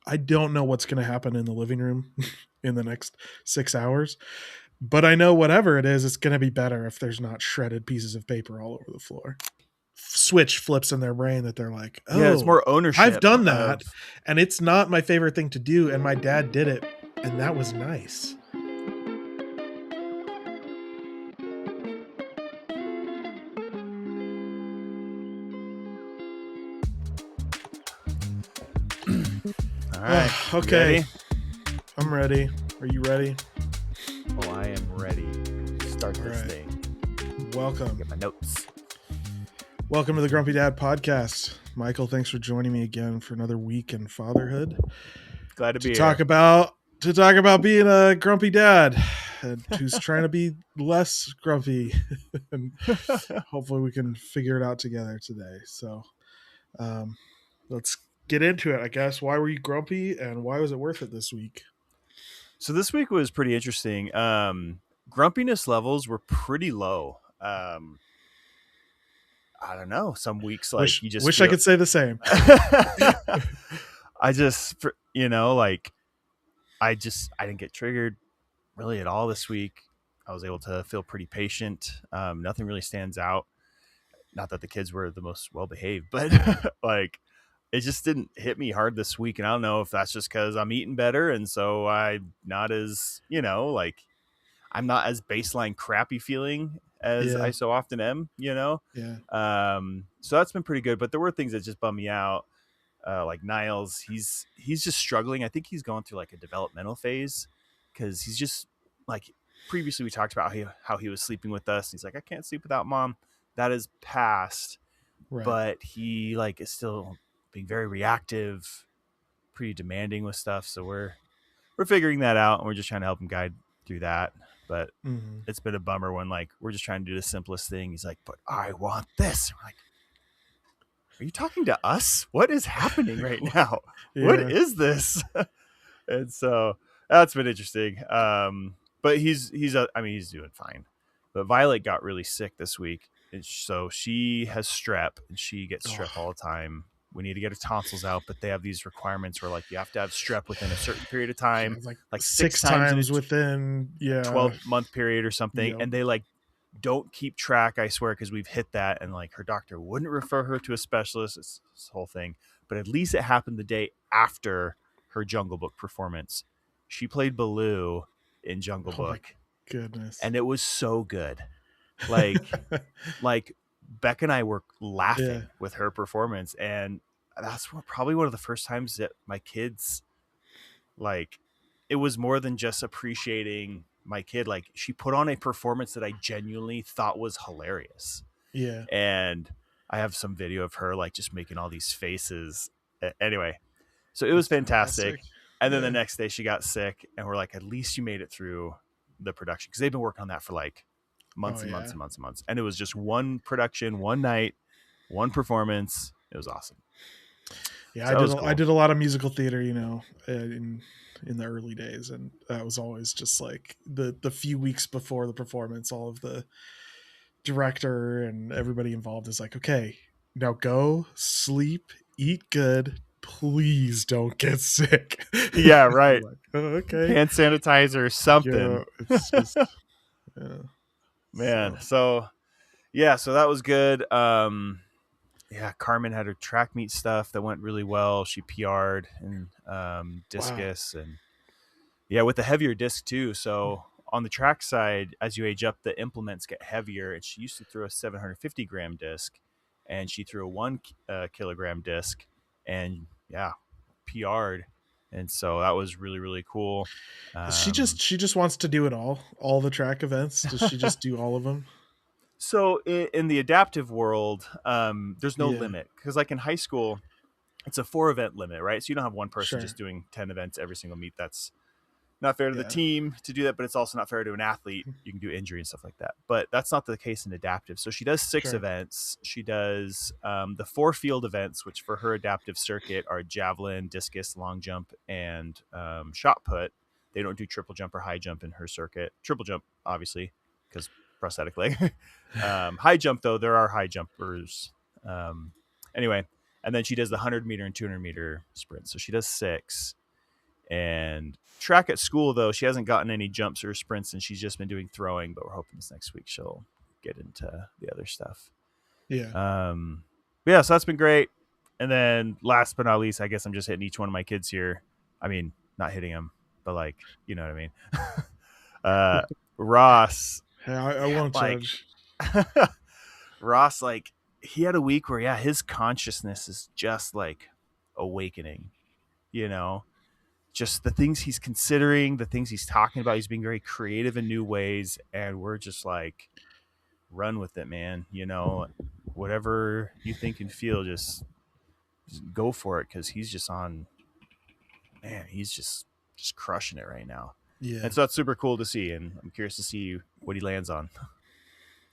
I don't know what's going to happen in the living room in the next 6 hours, but I know whatever it is, it's going to be better if there's not shredded pieces of paper all over the floor. Switch flips in their brain that they're like, Yeah, it's oh, more I've ownership done of. that, and it's not my favorite thing to do, and my dad did it, and that was nice. All right. Okay. Ready? I'm ready. Are you ready? Oh, I am ready. Start All this right. thing. Welcome. Get my notes. Welcome to the Grumpy Dad podcast. Michael, thanks for joining me again for another week in fatherhood. Glad to be talk here. about being a grumpy dad who's trying to be less grumpy. And hopefully we can figure it out together today. So let's get into it, I guess. Why were you grumpy and why was it worth it this week? So this week was pretty interesting. Grumpiness levels were pretty low. I don't know. Some weeks, like, you just wish feel... I could say the same. I just, like, I didn't get triggered really at all this week. I was able to feel pretty patient. Nothing really stands out. Not that the kids were the most well-behaved, but like, it just didn't hit me hard this week. And I don't know if that's just because I'm eating better. And so I'm not as, like, I'm not as baseline crappy feeling as I so often am, Yeah. So that's been pretty good. But there were things that just bummed me out. Like Niles, he's just struggling. I think he's going through like a developmental phase because he's just like, previously we talked about how he was sleeping with us. He's like, I can't sleep without mom. That is past, Right. But he like is still being very reactive, pretty demanding with stuff. So we're figuring that out, and we're just trying to help him guide through that. But It's been a bummer when like we're just trying to do the simplest thing. He's like, but I want this. We're like, are you talking to us? What is happening right now? Yeah. What is this? And so that's been interesting. But he's doing fine. But Violet got really sick this week. And so she has strep, and she gets strep all the time. We need to get her tonsils out, but they have these requirements where like you have to have strep within a certain period of time, like six times within 12-month period or something. Yep. And they like don't keep track, I swear, because we've hit that, and like her doctor wouldn't refer her to a specialist. It's this whole thing. But at least it happened the day after her Jungle Book performance. She played Baloo in Jungle Book. Goodness. And it was so good. Like Beck and I were laughing with her performance, and that's probably one of the first times that my kids, like, it was more than just appreciating my kid. Like, she put on a performance that I genuinely thought was hilarious. Yeah. And I have some video of her like just making all these faces. Anyway, so it was fantastic. And then the next day she got sick, and we're like, at least you made it through the production, because they've been working on that for like months and months and months and months. And it was just one production, one night, one performance. It was awesome. Yeah, so I did a lot of musical theater, in the early days, and that was always just like the few weeks before the performance, all of the director and everybody involved is like, okay, now go sleep, eat good, please don't get sick. Yeah, right. Like, oh, okay. Hand sanitizer, something. Yeah, it's just, man. So that was good. Carmen had her track meet stuff that went really well. She PR'd in discus. Wow. And with the heavier disc too. So on the track side, as you age up, the implements get heavier. And she used to throw a 750 gram disc, and she threw a 1 kilogram disc, and PR'd. And so that was really, really cool. She just wants to do it all the track events. Does she just do all of them? So in the adaptive world, there's no limit, because like in high school, it's a 4 event limit, right? So you don't have one person just doing 10 events every single meet. That's not fair to the team to do that, but it's also not fair to an athlete. You can do injury and stuff like that, but that's not the case in adaptive. So she does 6 events. She does the 4 field events, which for her adaptive circuit are javelin, discus, long jump, and shot put. They don't do triple jump or high jump in her circuit. Triple jump, obviously, because prosthetic leg. High jump, though, there are high jumpers. Anyway, and then she does the 100 meter and 200 meter sprints. So she does 6. And track at school, though, she hasn't gotten any jumps or sprints, and she's just been doing throwing. But we're hoping this next week she'll get into the other stuff. Yeah. But yeah, so that's been great. And then last but not least, I guess I'm just hitting each one of my kids here. I mean, not hitting them, but like, you know what I mean? Ross. Hey, I won't like, judge. Ross, like, he had a week where, yeah, his consciousness is just like awakening, you know? Just the things he's considering, the things he's talking about. He's being very creative in new ways. And we're just like, run with it, man. You know, whatever you think and feel, just go for it, because he's just on, man, he's just crushing it right now. Yeah. And so that's super cool to see, and I'm curious to see what he lands on.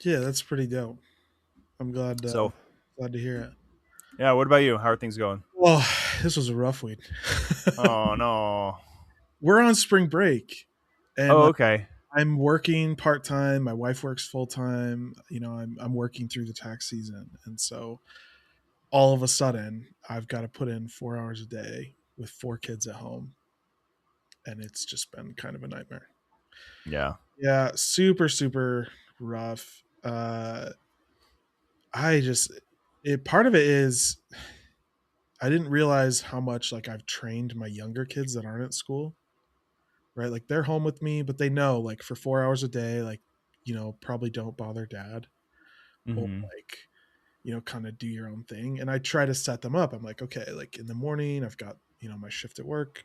Yeah, that's pretty dope. I'm glad to hear it. Yeah, what about you? How are things going? Well, this was a rough week. Oh no. We're on spring break. And okay. I'm working part-time. My wife works full-time. You know, I'm working through the tax season. And so all of a sudden I've got to put in 4 hours a day with 4 kids at home. And it's just been kind of a nightmare. Yeah. Yeah. Super, super rough. Part of it is I didn't realize how much like I've trained my younger kids that aren't at school, right? Like they're home with me, but they know like for 4 hours a day, like, you know, probably don't bother dad or like, you know, kind of do your own thing. And I try to set them up. I'm like, okay, like in the morning, I've got, you know, my shift at work.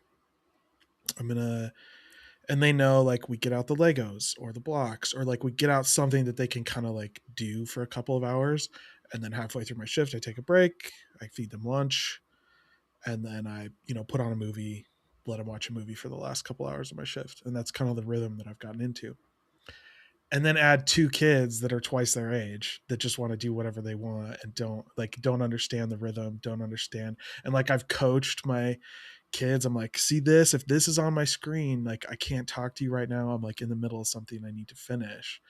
And they know like we get out the Legos or the blocks, or like we get out something that they can kind of like do for a couple of hours. And then halfway through my shift, I take a break, I feed them lunch, and then I, you know, put on a movie, let them watch a movie for the last couple hours of my shift. And that's kind of the rhythm that I've gotten into. And then add 2 kids that are twice their age that just want to do whatever they want and don't understand the rhythm, don't understand. And like I've coached my kids, I'm like, see this, if this is on my screen, like I can't talk to you right now, I'm like in the middle of something I need to finish.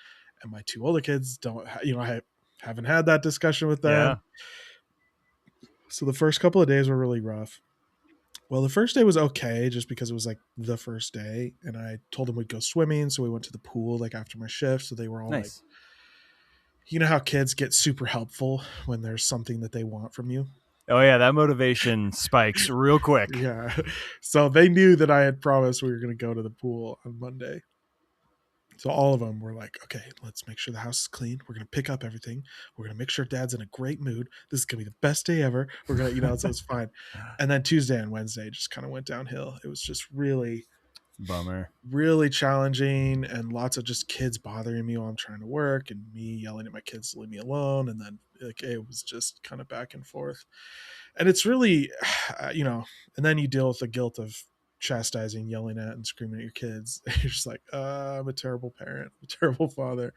And my 2 older kids don't, you know, I haven't had that discussion with them. Yeah. So the first couple of days were really rough. Well, the first day was okay just because it was like the first day, and I told them we'd go swimming, so we went to the pool like after my shift. So they were all nice. Like, you know how kids get super helpful when there's something that they want from you? Oh yeah, that motivation spikes real quick. Yeah. So they knew that I had promised we were going to go to the pool on Monday. So all of them were like, okay, let's make sure the house is clean. We're going to pick up everything. We're going to make sure dad's in a great mood. This is going to be the best day ever. We're going to, you know, so it's fine. And then Tuesday and Wednesday just kind of went downhill. It was just really bummer, really challenging, and lots of just kids bothering me while I'm trying to work and me yelling at my kids to leave me alone. And then like, it was just kind of back and forth. And it's really, you know, and then you deal with the guilt of chastising, yelling at, and screaming at your kids. You're just like, I'm a terrible parent, I'm a terrible father.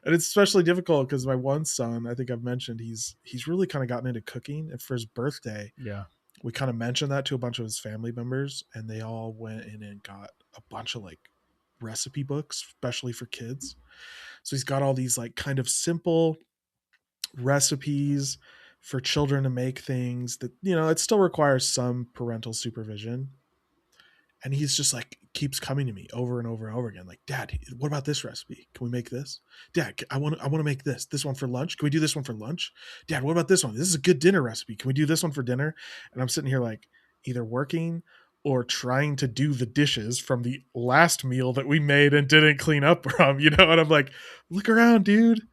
And it's especially difficult because my one son, I think I've mentioned, he's really kind of gotten into cooking. And for his birthday, we kind of mentioned that to a bunch of his family members, and they all went in and got a bunch of like recipe books, especially for kids. So he's got all these like kind of simple recipes for children to make things that, you know, it still requires some parental supervision. And he's just like, keeps coming to me over and over and over again. Like, Dad, what about this recipe? Can we make this? Dad, I want to make this one for lunch. Can we do this one for lunch? Dad, what about this one? This is a good dinner recipe. Can we do this one for dinner? And I'm sitting here like either working or trying to do the dishes from the last meal that we made and didn't clean up from, you know? And I'm like, look around, dude.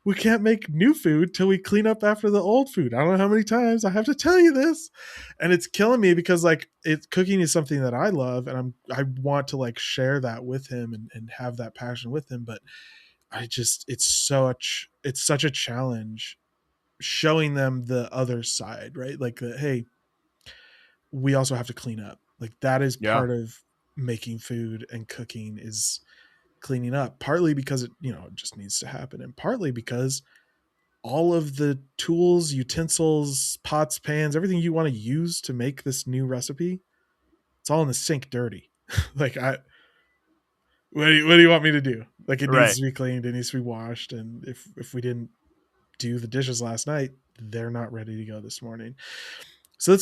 We can't make new food till we clean up after the old food. I don't know how many times I have to tell you this. And it's killing me because like cooking is something that I love, and I want to like share that with him and have that passion with him. But it's such a challenge showing them the other side, right? Like hey, we also have to clean up. Like that is part of making food and cooking is cleaning up, partly because it, you know, it just needs to happen, and partly because all of the tools, utensils, pots, pans, everything you want to use to make this new recipe, it's all in the sink dirty. Like what do you want me to do? Like it needs to be cleaned, it needs to be washed, and if we didn't do the dishes last night, they're not ready to go this morning. So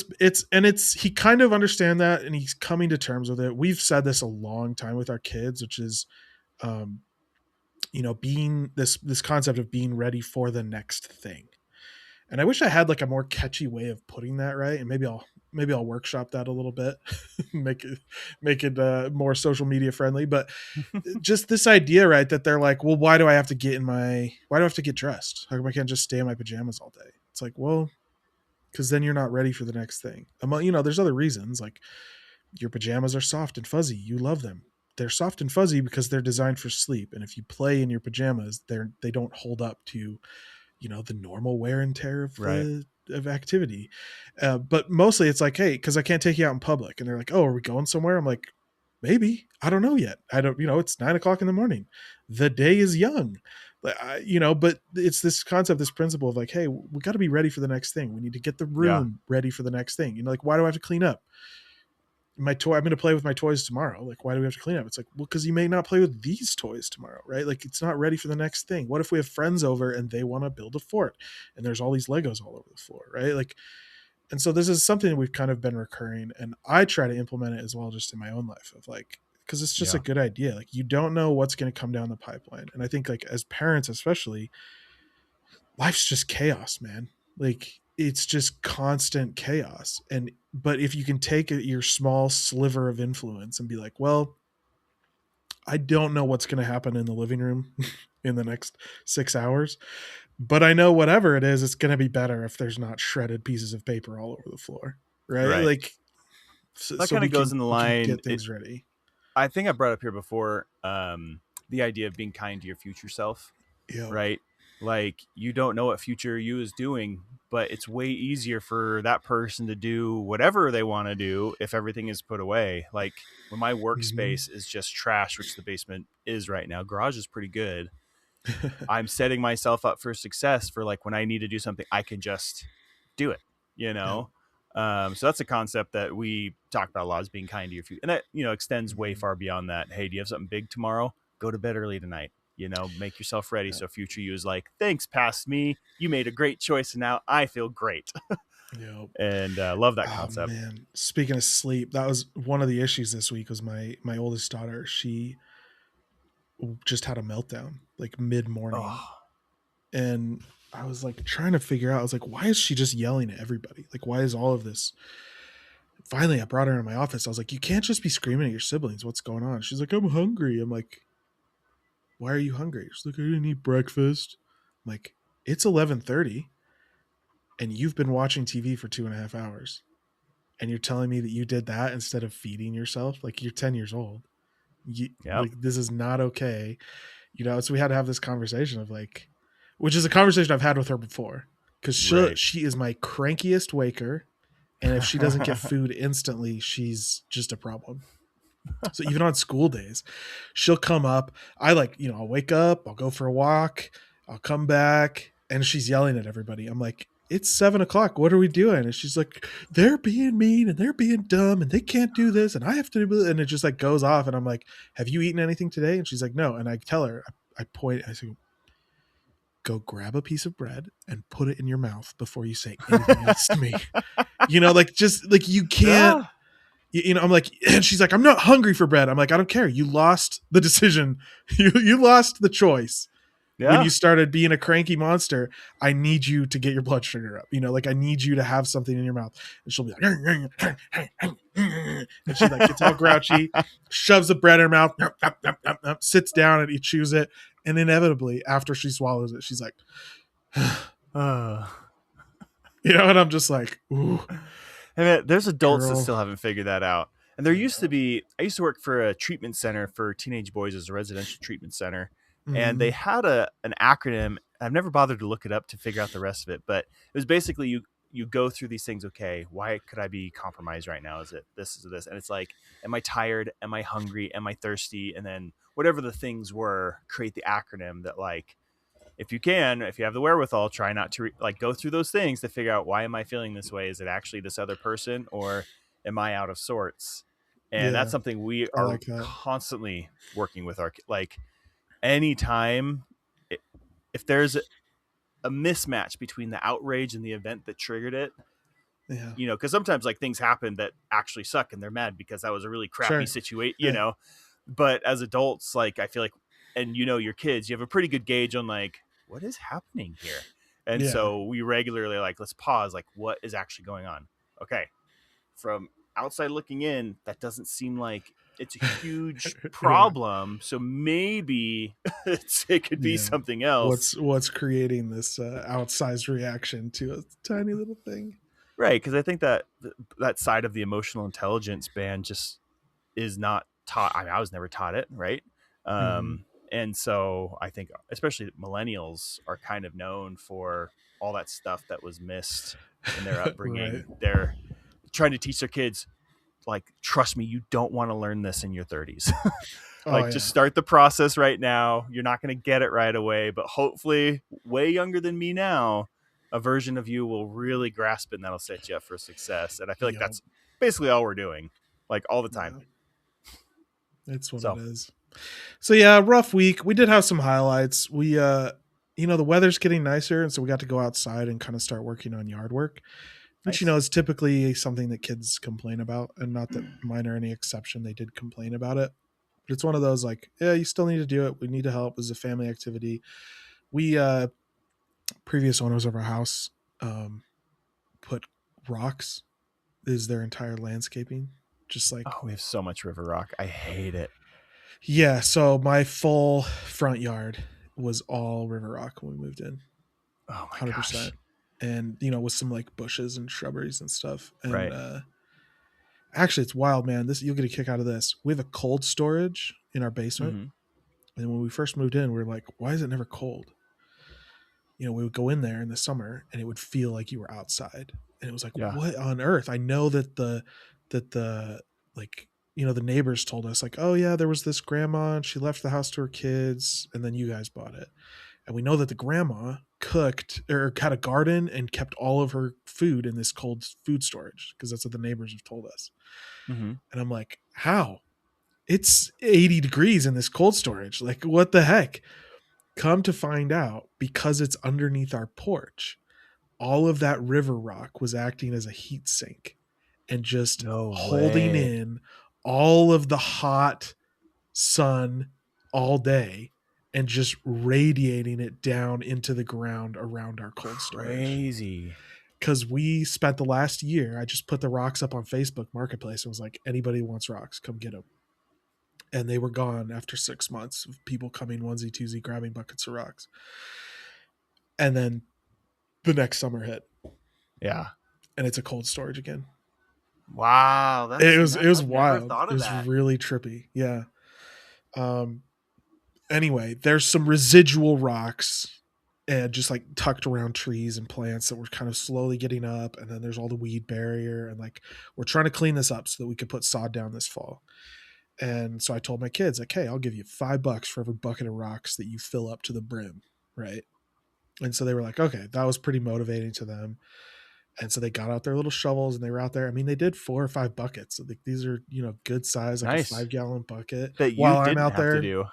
he kind of understand that, and he's coming to terms with it. We've said this a long time with our kids, which is, um, being this concept of being ready for the next thing. And I wish I had like a more catchy way of putting that, right? And maybe I'll workshop that a little bit, make it more social media friendly. But just this idea, right, that they're like, well, why do I have to get dressed? How come I can't just stay in my pajamas all day? It's like, well, because then you're not ready for the next thing. There's other reasons, like your pajamas are soft and fuzzy. You love them. They're soft and fuzzy because they're designed for sleep. And if you play in your pajamas, they don't hold up to, the normal wear and tear of Right. of activity. But mostly it's like, hey, because I can't take you out in public. And they're like, oh, are we going somewhere? I'm like, maybe. I don't know yet. I don't, it's 9 o'clock in the morning. The day is young. But it's this concept, this principle of like, hey, we got to be ready for the next thing. We need to get the room ready for the next thing. Like, why do I have to clean up? I'm going to play with my toys tomorrow. Like, why do we have to clean up? It's like, well, because you may not play with these toys tomorrow, right? Like, it's not ready for the next thing. What if we have friends over and they want to build a fort and there's all these Legos all over the floor, right? Like, and so this is something that we've kind of been recurring, and I try to implement it as well, just in my own life, of like, because it's just a good idea. Like, you don't know what's going to come down the pipeline. And I think, like, as parents, especially, life's just chaos, man. Like, it's just constant chaos. But if you can take your small sliver of influence and be like, well, I don't know what's going to happen in the living room in the next 6 hours, but I know whatever it is, it's going to be better if there's not shredded pieces of paper all over the floor, right? Right. Like, That so kind of goes in the we can line. get things ready. I think I brought up here before, the idea of being kind to your future self, Yep. right? Like, you don't know what future you is doing, but it's way easier for that person to do whatever they want to do if everything is put away. Like, when my workspace is just trash, which the basement is right now, garage is pretty good. I'm setting myself up for success for, like, when I need to do something, I can just do it, you know? So that's a concept that we talk about a lot, is being kind to your future. And that, extends way far beyond that. Hey, do you have something big tomorrow? Go to bed early tonight. Make yourself ready. Yep. So future you is like, thanks, past me. You made a great choice, and now I feel great. Yep. And love that Oh concept. man, speaking of sleep, that was one of the issues this week. Was my oldest daughter? She just had a meltdown like mid morning, Oh, and I was like trying to figure out. I was like, why is she just yelling at everybody? Like, why is all of this? Finally, I brought her in my office. I was like, you can't just be screaming at your siblings. What's going on? She's like, I'm hungry. I'm like, why are you hungry? She's like, I didn't eat breakfast. I'm like, it's 11:30, and you've been watching TV for 2.5 hours, and you're telling me that you did that instead of feeding yourself? Like, you're 10 years old. yep. Like, this is not okay. So we had to have this conversation of like, which is a conversation I've had with her before, because Right. she is my crankiest waker, and if she doesn't get food instantly, she's just a problem. So even on school days, she'll come up. I'll wake up, I'll go for a walk, I'll come back, and she's yelling at everybody. I'm like, it's 7 o'clock. What are we doing? And she's like, they're being mean and they're being dumb and they can't do this and I have to do it. And it just like goes off. And I'm like, have you eaten anything today? And she's like, no. And I tell her, I say, go grab a piece of bread and put it in your mouth before you say anything else to me. Like, just like, you can't, Yeah. I'm like, and she's like, I'm not hungry for bread. I'm like, I don't care. You lost the decision. You lost the choice when Yeah. you started being a cranky monster. I need you to get your blood sugar up. Like, I need you to have something in your mouth. And she'll be like, and she like gets all grouchy, shoves the bread in her mouth, sits down and he chews it. And inevitably, after she swallows it, she's like, uh, and I'm just like, ooh, And there's adults that girl. still haven't figured that out. And there used to be, I used to work for a treatment center for teenage boys as a residential treatment center. And they Mm-hmm. had an acronym. I've never bothered to look it up to figure out the rest of it, but it was basically you go through these things. Okay, why could I be compromised right now? Is it this? Is it this? And it's like, am I tired? Am I hungry? Am I thirsty? And then whatever the things were, create the acronym that, like, if you have the wherewithal, try not to go through those things to figure out, why am I feeling this way? Is it actually this other person, or am I out of sorts? And that's Yeah, something we I are like that. constantly working with like, anytime if there's a mismatch between the outrage and the event that triggered it, Yeah. You know, because sometimes like things happen that actually suck and they're mad because that was a really crappy situation, you know. But as adults, like I feel like, and you know, your kids, you have a pretty good gauge on like what is happening here. And so we regularly like, let's pause, like what is actually going on. Okay, from outside looking in, that doesn't seem like it's a huge problem. So maybe it could be something else. What's creating this outsized reaction to a tiny little thing? Right, because I think that that side of the emotional intelligence band just is not taught. I mean, I was never taught it, right? And so I think especially millennials are kind of known for all that stuff that was missed in their upbringing. They're trying to teach their kids, like, trust me, you don't want to learn this in your 30s. Like, just start the process right now. You're not going to get it right away, but hopefully way younger than me now, a version of you will really grasp it and that'll set you up for success. And I feel like that's basically all we're doing, like all the time. It's what it is. So yeah, rough week. We did have some highlights. We you know, the weather's getting nicer, and so we got to go outside and kind of start working on yard work, which you know is typically something that kids complain about, and not that mine are any exception. They did complain about it, but it's one of those like, yeah, you still need to do it. We need to help. It's a family activity. We previous owners of our house put rocks is their entire landscaping, just like, oh, we have so much river rock. I hate it. Yeah, so my full front yard was all river rock when we moved in. Oh my 100%. Gosh. And you know, with some like bushes and shrubberies and stuff. And actually it's wild, man. This, you'll get a kick out of this. We have a cold storage in our basement. And when we first moved in, we were like, why is it never cold? You know, we would go in there in the summer and it would feel like you were outside. And it was like, what on earth? I know that the like, you know, the neighbors told us like, oh yeah, there was this grandma and she left the house to her kids and then you guys bought it. And we know that the grandma cooked or had a garden and kept all of her food in this cold food storage, because that's what the neighbors have told us. And I'm like, how? It's 80 degrees in this cold storage. Like, what the heck? Come to find out, because it's underneath our porch, all of that river rock was acting as a heat sink and just holding in all of the hot sun all day and just radiating it down into the ground around our cold storage. Crazy. Because we spent the last year, I just put the rocks up on Facebook Marketplace and was like, anybody who wants rocks, come get them. And they were gone after 6 months of people coming onesie twosie grabbing buckets of rocks. And then the next summer hit. Yeah. And it's a cold storage again. Wow. It was wild. It was really trippy. Yeah. Anyway, there's some residual rocks and just like tucked around trees and plants that were kind of slowly getting up. And then there's all the weed barrier. And like, we're trying to clean this up so that we could put sod down this fall. And so I told my kids, like, hey, I'll give you $5 for every bucket of rocks that you fill up to the brim. Right. And so they were like, okay, that was pretty motivating to them. And so they got out their little shovels and they were out there. I mean, they did 4 or 5 buckets. So these are, you know, good size, like a 5-gallon bucket. That you didn't have to do.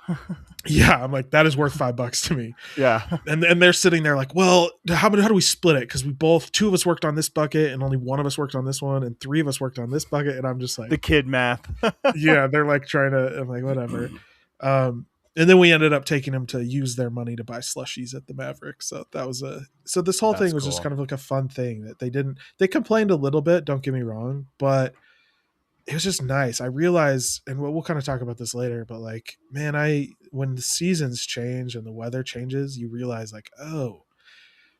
Yeah, I'm like, that is worth $5 to me. Yeah. And they're sitting there like, well, how do we split it? Because we both, 2 of us worked on this bucket and only 1 of us worked on this one, and 3 of us worked on this bucket. And I'm just like, the kid math. Yeah, they're like trying to, I'm like, whatever. And then we ended up taking them to use their money to buy slushies at the Maverick. So that was so this whole thing was just kind of like a fun thing that they complained a little bit, don't get me wrong, but it was just nice. I realized, and we'll kind of talk about this later, but like, man, when the seasons change and the weather changes, you realize like, oh,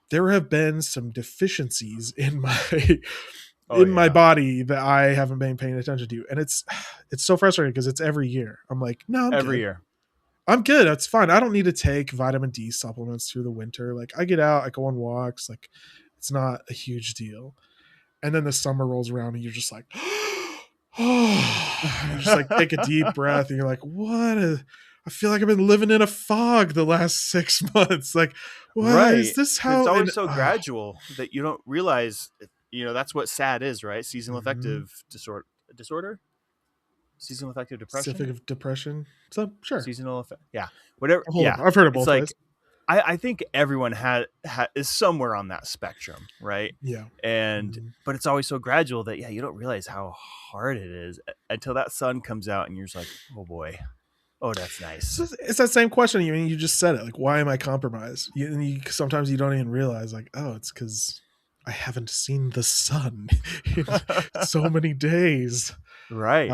there have been some deficiencies in my body that I haven't been paying attention to. And it's so frustrating because it's every year. I'm like, no, I'm every good. year. I'm good. That's fine. I don't need to take vitamin D supplements through the winter. Like, I get out, I go on walks. Like, it's not a huge deal. And then the summer rolls around and you're just like, oh, just like take a deep breath. And you're like, I feel like I've been living in a fog the last 6 months. Like, what is this? How it's always so gradual that you don't realize, you know, that's what SAD is, right? Seasonal affective disorder. Seasonal affective depression. Specific depression. So sure. Seasonal effect. Yeah. Whatever. I've heard of both ways. I think everyone is somewhere on that spectrum, right? Yeah. But it's always so gradual that you don't realize how hard it is until that sun comes out and you're just like, oh boy, oh, that's nice. It's that same question. You just said it. Like, why am I compromised? Sometimes you don't even realize, like, oh, it's because I haven't seen the sun in so many days. Right.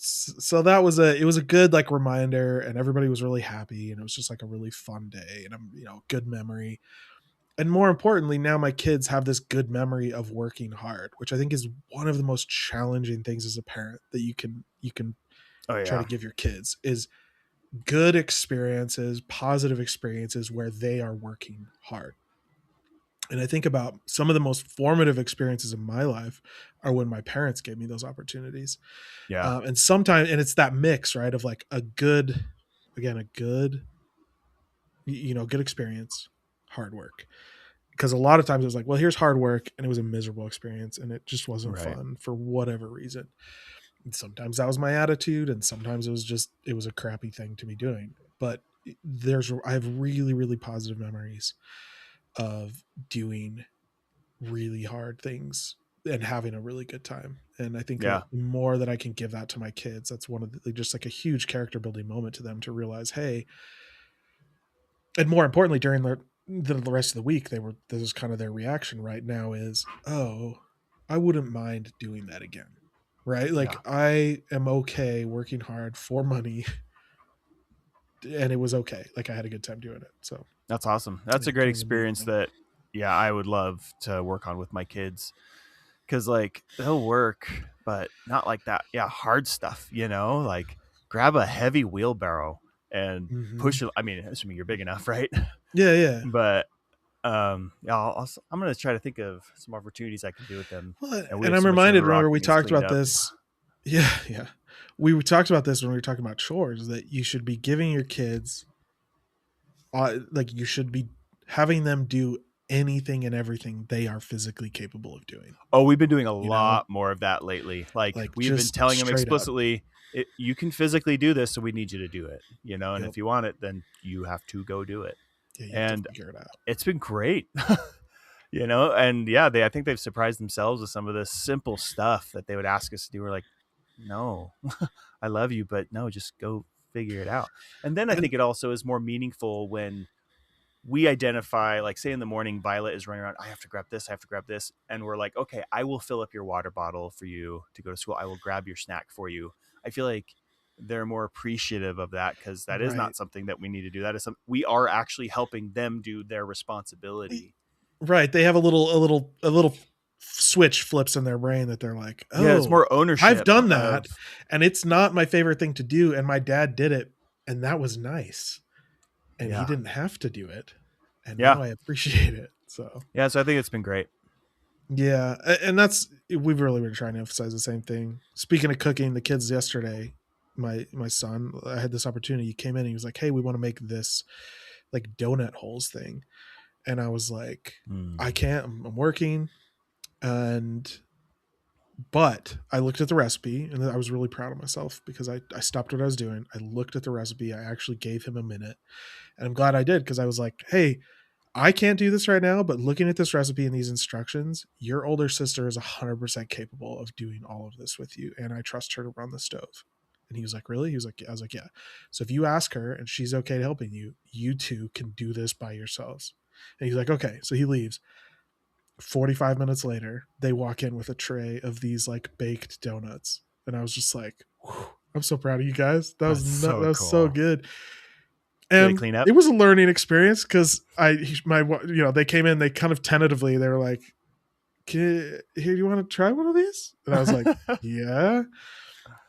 So that was it was a good like reminder, and everybody was really happy, and it was just like a really fun day, and good memory. And more importantly, now my kids have this good memory of working hard, which I think is one of the most challenging things as a parent that you can try to give your kids is good experiences, positive experiences where they are working hard. And I think about some of the most formative experiences in my life are when my parents gave me those opportunities. Yeah. And sometimes, and it's that mix, right, of like a good experience, hard work. Because a lot of times it was like, well, here's hard work, and it was a miserable experience, and it just wasn't fun for whatever reason. And sometimes that was my attitude, and sometimes it was a crappy thing to be doing. But I have really, really positive memories of doing really hard things and having a really good time. And I think the more that I can give that to my kids, that's one of just like a huge character building moment to them to realize, hey, and more importantly, during the rest of the week, this is kind of their reaction right now is, oh, I wouldn't mind doing that again. Right. Like I am okay working hard for money, and it was okay. Like I had a good time doing it. So that's awesome. That's a great experience that, I would love to work on with my kids. Cause like they'll work, but not like that. Yeah. Hard stuff, like grab a heavy wheelbarrow and push it. I mean, assuming you're big enough, right? Yeah. Yeah. But I'm going to try to think of some opportunities I can do with them. Well, and I'm reminded, remember we talked about this. Yeah. Yeah. We talked about this when we were talking about chores, that you should be giving your kids, like you should be having them do anything and everything they are physically capable of doing. Oh, we've been doing a lot more of that lately. Like we've been telling them explicitly, you can physically do this, so we need you to do it, and if you want it, then you have to go do it. Yeah, and figure it out. It's been great. And I think they've surprised themselves with some of the simple stuff that they would ask us to do. We're like, no, I love you, but no, just go figure it out. And then I think it also is more meaningful when we identify, like say in the morning, Violet is running around, I have to grab this. And we're like, okay, I will fill up your water bottle for you to go to school. I will grab your snack for you. I feel like they're more appreciative of that because that is not something that we need to do. That is something we are actually helping them do their responsibility. Right. They have a little switch flips in their brain that they're like, oh, yeah, it's more ownership. I've done that, and it's not my favorite thing to do, and my dad did it, and that was nice, and he didn't have to do it, and now I appreciate it. So I think it's been great. Yeah, and we've really been trying to emphasize the same thing. Speaking of cooking, the kids yesterday, my son, I had this opportunity. He came in and he was like, hey, we want to make this like donut holes thing. And I was like, I can't, I'm working. But I looked at the recipe, and I was really proud of myself because I stopped what I was doing. I looked at the recipe. I actually gave him a minute, and I'm glad I did, because I was like, hey, I can't do this right now, but looking at this recipe and these instructions, your older sister is 100% capable of doing all of this with you, and I trust her to run the stove. And he was like, really? He was like, I was like, yeah. So if you ask her and she's okay helping you, you two can do this by yourselves. And he's like, okay. So he leaves. 45 minutes later, they walk in with a tray of these like baked donuts. And I was just like, I'm so proud of you guys. That was so good. And clean up? It was a learning experience because they came in, they kind of tentatively, they were like, here, you want to try one of these? And I was like, yeah.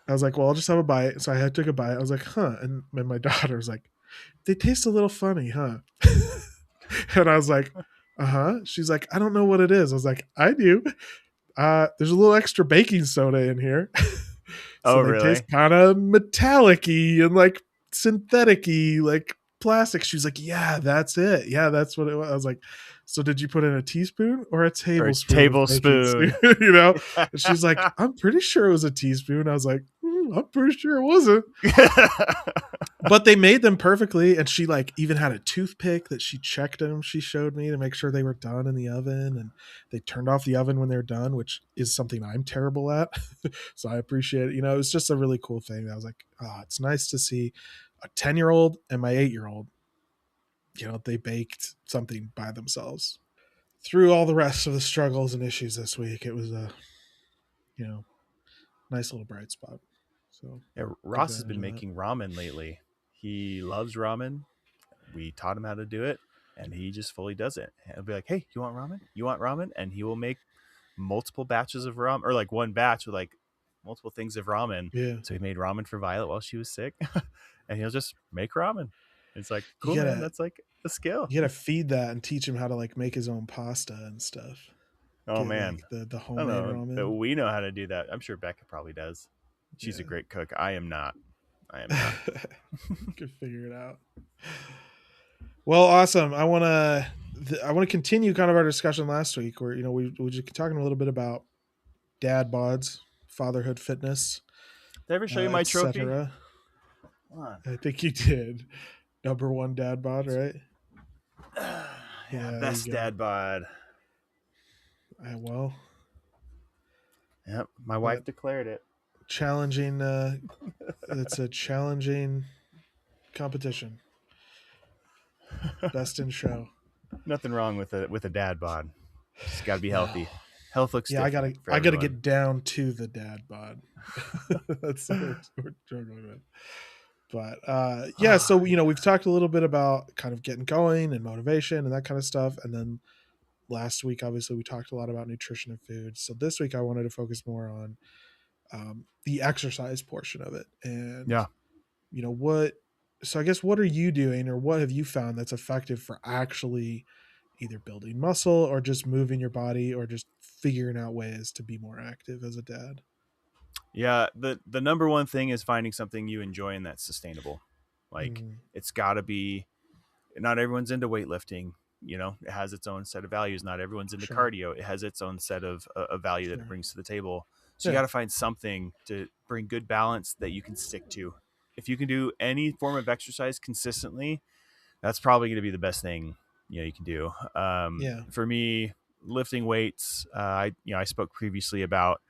I was like, well, I'll just have a bite. So I took a bite. I was like, huh. And my daughter was like, they taste a little funny, huh? And I was like, uh-huh. She's like, I don't know what it is. I was like, I do. There's a little extra baking soda in here. So they taste kind of metallic-y and like synthetic-y, like plastic. She was like, yeah, that's it. Yeah, that's what it was. I was like, so did you put in a teaspoon or a tablespoon? And she's like, I'm pretty sure it was a teaspoon. I was like, I'm pretty sure it wasn't. But they made them perfectly, and she like even had a toothpick that she checked them. She showed me to make sure they were done in the oven, and they turned off the oven when they're done, which is something I'm terrible at. So I appreciate it. You know, it was just a really cool thing. I was like, oh, it's nice to see a 10-year-old and my 8-year-old. You know, they baked something by themselves. Through all the rest of the struggles and issues this week, it was a nice little bright spot. So yeah, took Ross has advantage been of that. making ramen lately. He loves ramen. We taught him how to do it, and he just fully does it. He'll be like, "Hey, you want ramen? You want ramen?" And he will make multiple batches of ramen, or like one batch with like multiple things of ramen. Yeah. So he made ramen for Violet while she was sick, and he'll just make ramen. It's like, You cool, man. gotta That's like a skill. you gotta feed that and teach him how to like make his own pasta and stuff. Oh Get man, like the I don't homemade know that ramen. we know how to do that. I'm sure Becca probably does. She's a Yeah. great cook. I am not. I am not. Could figure it out. Well, awesome. I want to continue kind of our discussion last week where we were just talking a little bit about dad bods, fatherhood fitness, Did I ever show you my trophy? etc. I think you did. Number one dad bod, right? Yeah, Yeah, there you best go. dad bod. Well, Yep, my that wife declared it. challenging. It's a challenging competition. Best in show. Nothing wrong with a dad bod. Just got to be healthy. Health looks Yeah, I different gotta for I gotta everyone. get down to the dad bod. That's what we're struggling with. But yeah, so we've talked a little bit about kind of getting going and motivation and that kind of stuff, and then last week obviously we talked a lot about nutrition and food. So this week I wanted to focus more on the exercise portion of it, and Yeah. what. So I guess what are you doing, or what have you found that's effective for actually either building muscle or just moving your body or just figuring out ways to be more active as a dad? Yeah, the number one thing is finding something you enjoy and that's sustainable. Like Mm, it's got to be. Not everyone's into weightlifting. It has its own set of values. Not everyone's into sure, cardio. It has its own set of value that it sure. brings to the table. So you Yeah. got to find something to bring good balance that you can stick to. If you can do any form of exercise consistently, that's probably going to be the best thing you can do. Yeah. For me, lifting weights, I spoke previously about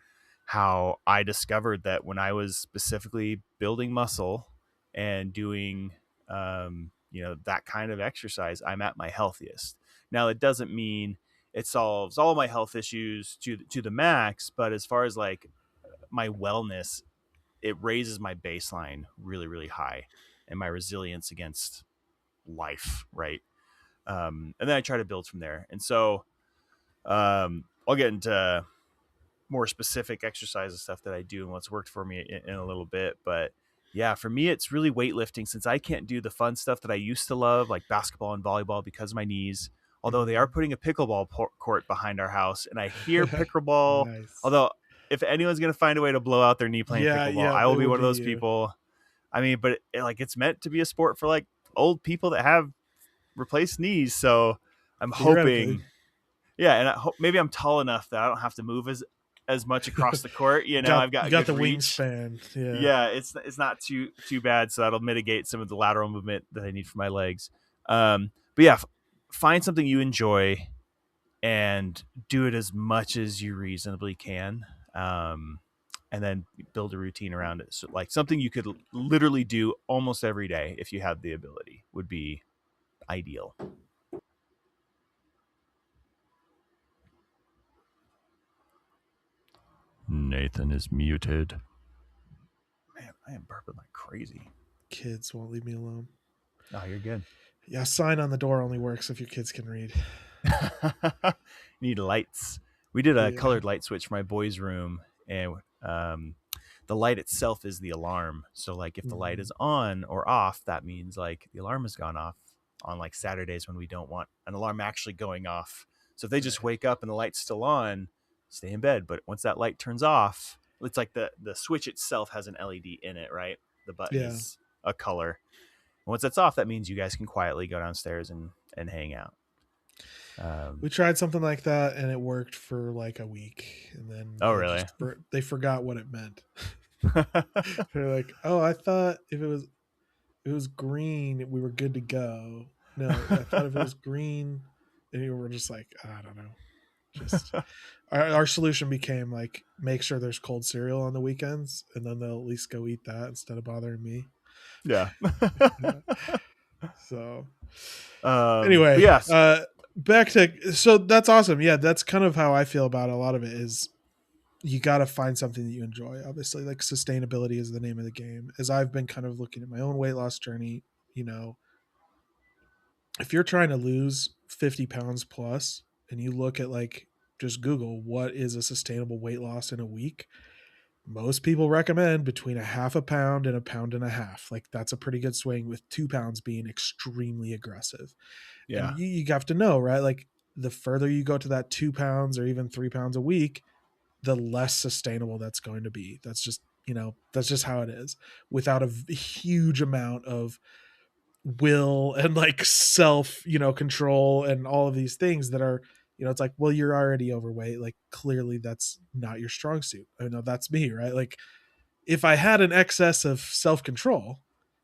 how I discovered that when I was specifically building muscle and doing that kind of exercise, I'm at my healthiest. Now it doesn't mean it solves all my health issues to the max, but as far as like my wellness, it raises my baseline really really high and my resilience against life, right? And then I try to build from there. And so I'll get into more specific exercise and stuff that I do and what's worked for me in a little bit. But yeah, for me, it's really weightlifting since I can't do the fun stuff that I used to love, like basketball and volleyball, because of my knees. Although they are Mm, putting a pickleball court behind our house, and I hear pickleball. nice. Although, if anyone's going to find a way to blow out their knee playing Yeah. pickleball, Yeah. I will It be would one of be those you. people. I mean, but it's meant to be a sport for like old people that have replaced knees. So I'm Theoretically. hoping, yeah, and maybe I'm tall enough that I don't have to move as much across the court. I've got You a got good the reach. wingspan. Yeah. Yeah, it's not too bad, so that'll mitigate some of the lateral movement that I need for my legs. But yeah, find something you enjoy and do it as much as you reasonably can. And then build a routine around it. So like something you could literally do almost every day if you have the ability would be ideal. Nathan is muted. Man, I am burping like crazy. Kids won't leave me alone. Oh, you're good. Yeah, sign on the door only works if your kids can read. Need lights. We did a Yeah. colored light switch for my boys' room, and the light itself is the alarm. So, like, if the light Mm, is on or off, that means like the alarm has gone off on like Saturdays when we don't want an alarm actually going off. So if they just right. wake up and the light's still on, stay in bed. But once that light turns off, it's like the switch itself has an LED in it, right? The button Yeah. is a color. Once that's off, that means you guys can quietly go downstairs and hang out. We tried something like that and it worked for like a week, and then Oh, really? they forgot what it meant. They're like, "Oh, I thought if it was it was green, we were good to go. No, I thought if it was green, and we were just like, I don't know. Just our solution became like, make sure there's cold cereal on the weekends, and then they'll at least go eat that instead of bothering me. Yeah. Yeah. So But anyway, yes. Back to, so that's awesome. Yeah, that's kind of how I feel about a lot of it is you got to find something that you enjoy. Obviously, like sustainability is the name of the game. As I've been kind of looking at my own weight loss journey, you know, if you're trying to lose 50 pounds plus and you look at like just Google what is a sustainable weight loss in a week, most people recommend between a half a pound and a pound and a half. Like that's a pretty good swing, with 2 pounds being extremely aggressive. And Yeah. you have to know, right? Like the further you go to that 2 pounds or even 3 pounds a week, the less sustainable that's going to be. That's just, that's just how it is, without a huge amount of will and like self, control and all of these things that are, it's like, well, you're already overweight. Like clearly that's not your strong suit. I know that's me, right? Like if I had an excess of self control,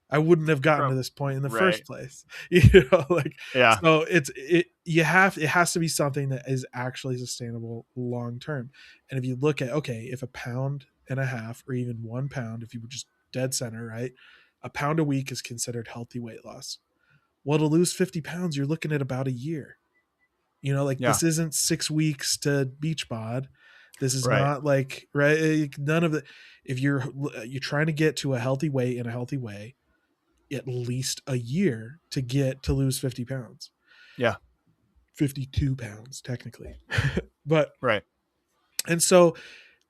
I wouldn't have gotten to this point in the Right. first place. Like, Yeah. so it has to be something that is actually sustainable long term. And if you look at, okay, if a pound and a half or even 1 pound, if you were just dead center, right? A pound a week is considered healthy weight loss. Well, to lose 50 pounds, you're looking at about a year. Like Yeah. this isn't 6 weeks to beach bod. This is Right. not like, right, none of the, if you're trying to get to a healthy weight in a healthy way, at least a year to lose 50 pounds. Yeah. 52 pounds technically. But Right. and so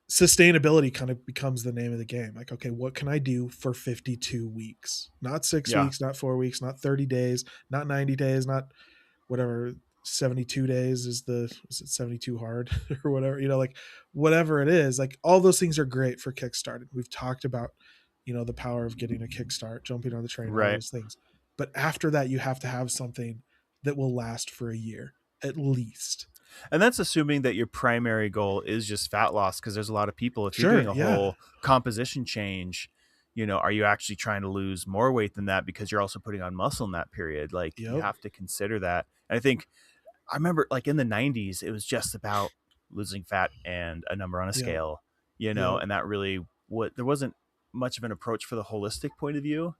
sustainability kind of becomes the name of the game. Like, okay, what can I do for 52 weeks? Not 6 Yeah. weeks, not 4 weeks, not 30 days, not 90 days, not whatever. 72 days is it 72 hard or whatever, like whatever it is. Like all those things are great for kickstarting. We've talked about, the power of getting a kickstart, jumping on the train, all Right. those things. But after that, you have to have something that will last for a year at least. And that's assuming that your primary goal is just fat loss, because there's a lot of people, if you're doing Sure. a Yeah. whole composition change, are you actually trying to lose more weight than that because you're also putting on muscle in that period? Like you Yep. have to consider that. And I think I remember like in the 90s, it was just about losing fat and a number on a Yep. scale, Yep. and that really there wasn't much of an approach for the holistic point of view.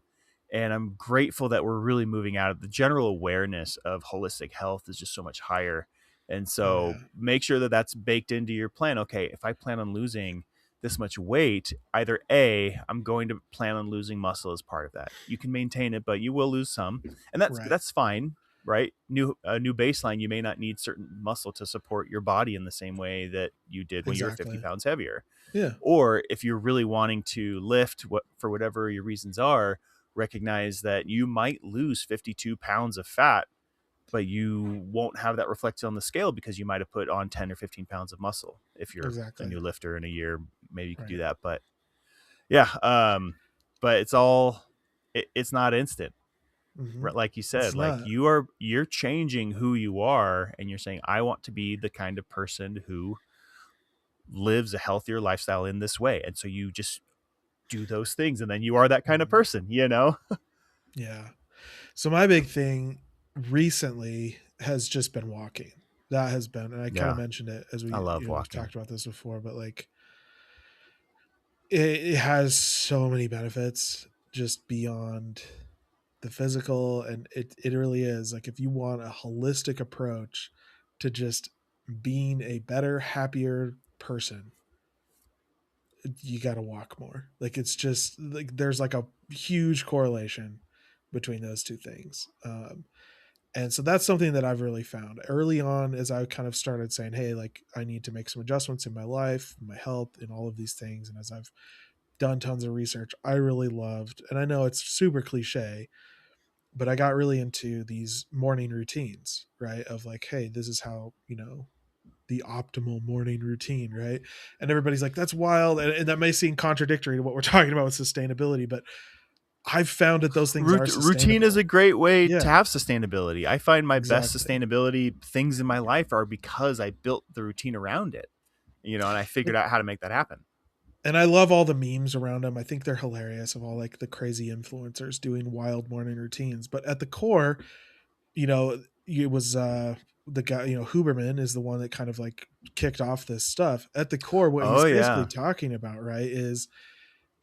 And I'm grateful that we're really moving out of the general awareness of holistic health is just so much higher. And Oh so yeah. make sure that that's baked into your plan. Okay, if I plan on losing this much weight, either A, I'm going to plan on losing muscle as part of that. You can maintain it, but you will lose some. And Right. that's fine, right? New baseline, you may not need certain muscle to support your body in the same way that you did when you were 50 Exactly. pounds heavier. Yeah. Or if you're really wanting to lift for whatever your reasons are, recognize that you might lose 52 pounds of fat, but you won't have that reflected on the scale because you might have put on 10 or 15 pounds of muscle. If you're a Exactly. new lifter in a year, maybe you could Right. do that. But yeah, but it's not instant. Mm-hmm. Like you It's said, like not. you're changing who you are, and you're saying, I want to be the kind of person who lives a healthier lifestyle in this way. And so you just do those things, and then you are that kind of person. Yeah. So my big thing recently has just been walking. That has been, and I kind of Yeah, mentioned it as I we, love we've walking. talked about this before, but like it has so many benefits just beyond the physical. And it really is like, if you want a holistic approach to just being a better, happier person, you got to walk more. Like it's just like there's like a huge correlation between those two things. And so that's something that I've really found early on, as I kind of started saying, hey, like I need to make some adjustments in my life, my health, and all of these things. And as I've done tons of research, I really loved, and I know it's super cliche, but I got really into these morning routines, right? Of like, hey, this is how, the optimal morning routine, right? And everybody's like, that's wild. And that may seem contradictory to what we're talking about with sustainability, but I've found that those things are Routine is a sustainable. great way to Yeah, have sustainability. I find my best exactly. sustainability things in my life are because I built the routine around it, and I figured And, out how to make that happen. And I love all the memes around them. I think they're hilarious of all like the crazy influencers doing wild morning routines. But at the core, it was the guy, Huberman is the one that kind of like kicked off this stuff. At the core, what Oh he's basically yeah. talking about, right, is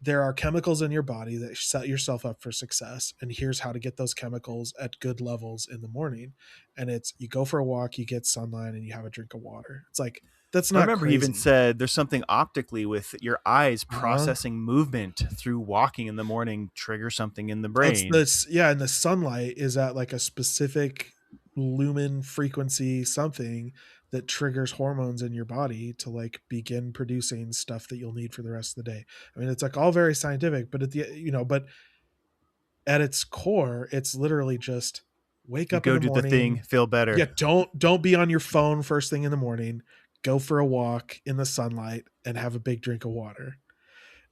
there are chemicals in your body that set yourself up for success. And here's how to get those chemicals at good levels in the morning. And it's you go for a walk, you get sunlight, and you have a drink of water. It's like, that's I not remember he even crazy. said there's something optically with your eyes Uh-huh. processing movement through walking in the morning trigger something in the It's brain. this, yeah, and the sunlight is at like a specific lumen frequency something that triggers hormones in your body to like begin producing stuff that you'll need for the rest of the day. I mean, it's like all very scientific, but but at its core, it's literally just wake You up in go the do the thing, morning. feel better. Yeah, don't be on your phone first thing in the morning. Go for a walk in the sunlight and have a big drink of water.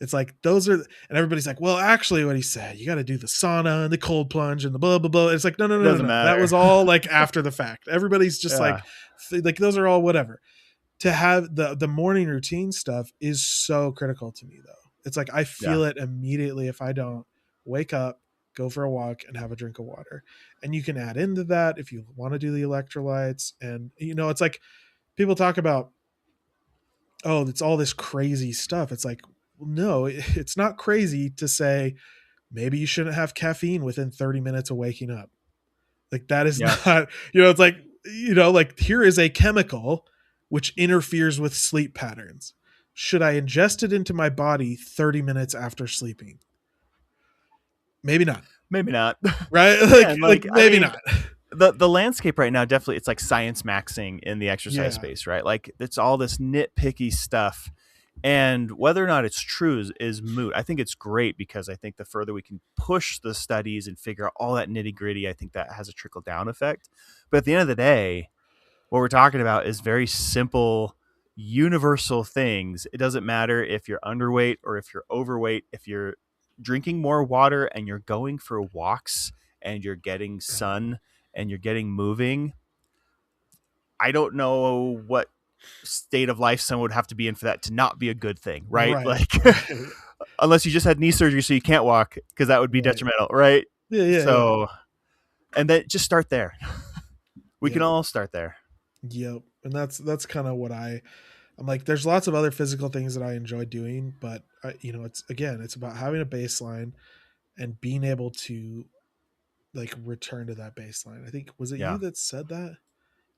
It's like those are, and everybody's like, well, actually, what he said, you got to do the sauna and the cold plunge and the blah blah blah. It's like, no, no, It no, no, doesn't no. That matter. was all like after the fact. Everybody's just Yeah. like those are all whatever. To have the morning routine stuff is so critical to me though. It's like I Yeah. feel it immediately if I don't wake up, go for a walk, and have a drink of water. And you can add into that if you want to do the electrolytes. And it's like people talk about, oh, it's all this crazy stuff. It's like, no, it's not crazy to say maybe you shouldn't have caffeine within 30 minutes of waking up. Like that is Yeah. not, it's like, like here is a chemical which interferes with sleep patterns. Should I ingest it into my body 30 minutes after sleeping? Maybe not. Maybe not. Right? Yeah, like and like like I maybe mean, not. the landscape right now definitely it's like science maxing in the exercise Yeah. space, right? Like it's all this nitpicky stuff. And whether or not it's true is moot. I think it's great because I think the further we can push the studies and figure out all that nitty gritty, I think that has a trickle down effect. But at the end of the day, what we're talking about is very simple, universal things. It doesn't matter if you're underweight or if you're overweight, if you're drinking more water and you're going for walks and you're getting sun and you're getting moving. I don't know what state of life someone would have to be in for that to not be a good thing, right? Right. Like, Right. unless you just had knee surgery so you can't walk, because that would be Right. detrimental, right? Yeah, yeah, yeah. So, and then just start there. We can Yep. all start there. Yep. And that's kind of what I'm like, there's lots of other physical things that I enjoy doing, but it's about having a baseline and being able to like return to that baseline. I think, was it you Yeah. that said that?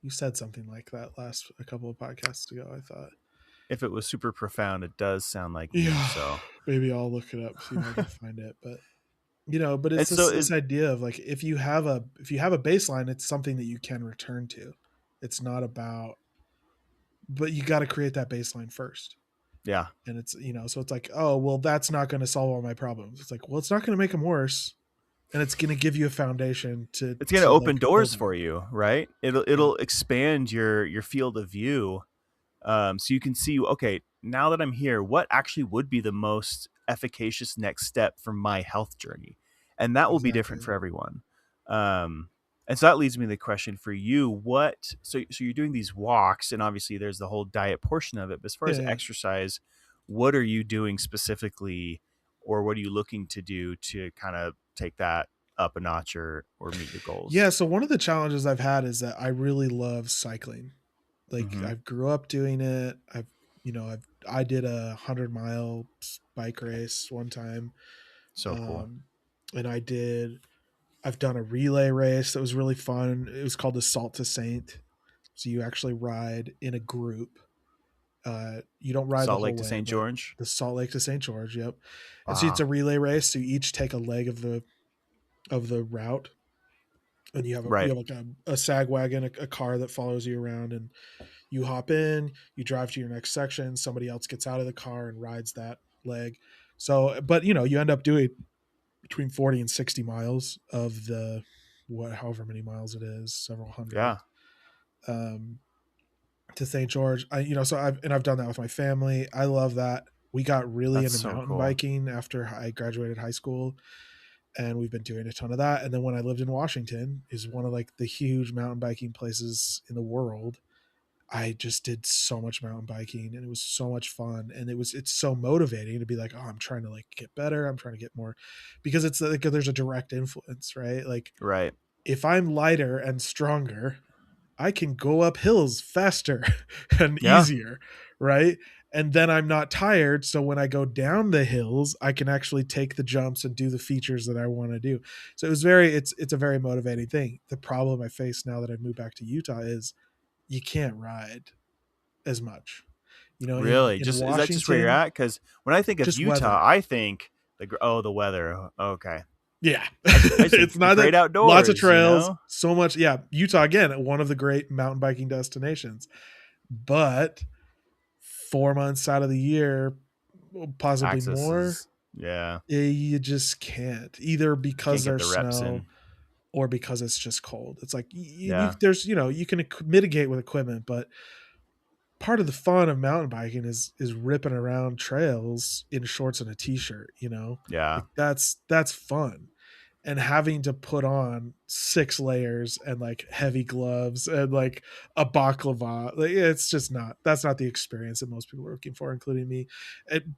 You said something like that a couple of podcasts ago, I thought. If it was super profound, it does sound like me. Yeah. So, Maybe I'll look it up, see if I can find it. But it's and so this idea of like if you have a baseline, it's something that you can return to. It's not about, but you got to create that baseline first. yeah, And it's so it's like, oh well, that's not going to solve all my problems. It's like, well, it's not going to make them worse, and it's going to give you a foundation to it's going to open like build doors on. for you, right? It'll Yeah, it'll expand your field of view, so you can see. Okay, now that I'm here, what actually would be the most efficacious next step for my health journey, and that will be different exactly. for everyone. Um, and so that leads me to the question for you: What? So you're doing these walks, and obviously there's the whole diet portion of it. But as far Yeah, as yeah, exercise, what are you doing specifically, or what are you looking to do to kind of take that up a notch or meet your goals? yeah. So one of the challenges I've had is that I really love cycling. Like Mm-hmm. I grew up doing it. I did 100-mile bike race one time, So cool. um, and I've done a relay race that was really fun. It was called the Salt to Saint. So you actually ride in a group. You don't ride the Salt whole Lake to way, St. but George. the Salt Lake to St. George. Yep. And so it's Wow. a relay race. So you each take a leg of the route, and you Right. have like a sag wagon, a car that follows you around, and you hop in, you drive to your next section. Somebody else gets out of the car and rides that leg. So, but you end up doing between 40 and 60 miles of however many miles it is, several hundred. Yeah. Um, to St. George. I've done that with my family. I love that. We got really That's into so mountain cool. biking after I graduated high school, and we've been doing a ton of that. And then when I lived in Washington, is one of like the huge mountain biking places in the world. I just did so much mountain biking, and it was so much fun. And it's so motivating to be like, oh, I'm trying to like get better. I'm trying to get more, because it's like, there's a direct influence, right? Like Right. if I'm lighter and stronger, I can go up hills faster and Yeah. easier, right? And then I'm not tired. So when I go down the hills, I can actually take the jumps and do the features that I want to do. So it's a very motivating thing. The problem I face now that I've moved back to Utah is you can't ride as much. You know, Really? in Just is that just where you're Washington, at? Because when I think of just Utah, weather. I think the weather. Okay. Yeah. I just think It's the not that great lots of outdoors. trails, so much. Yeah. Utah, again, one of the great mountain biking destinations. But 4 months out of the year, possibly Access more, is, yeah. you just can't, either Can't because get the there's reps snow in. or because it's just cold. It's like Yeah. there's, you can mitigate with equipment, but part of the fun of mountain biking is ripping around trails in shorts and a t-shirt, Yeah. like that's fun. And having to put on 6 layers and like heavy gloves and like a baklava, like, it's just not, that's not the experience that most people are looking for, including me.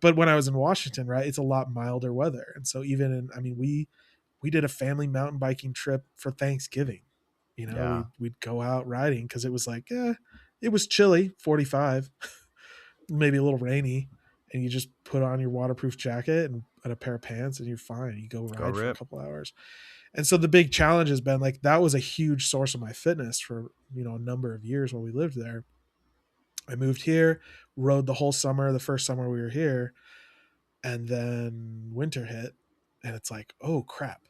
But when I was in Washington, right, it's a lot milder weather. And so even in, I mean, we did a family mountain biking trip for Thanksgiving. Yeah. We'd go out riding because it was like, it was chilly, 45, maybe a little rainy, and you just put on your waterproof jacket and a pair of pants and you're fine. You go Go ride for a rip. couple hours. And so the big challenge has been like, that was a huge source of my fitness for, a number of years while we lived there. I moved here, rode the whole summer, the first summer we were here, and then winter hit, and it's like, oh crap.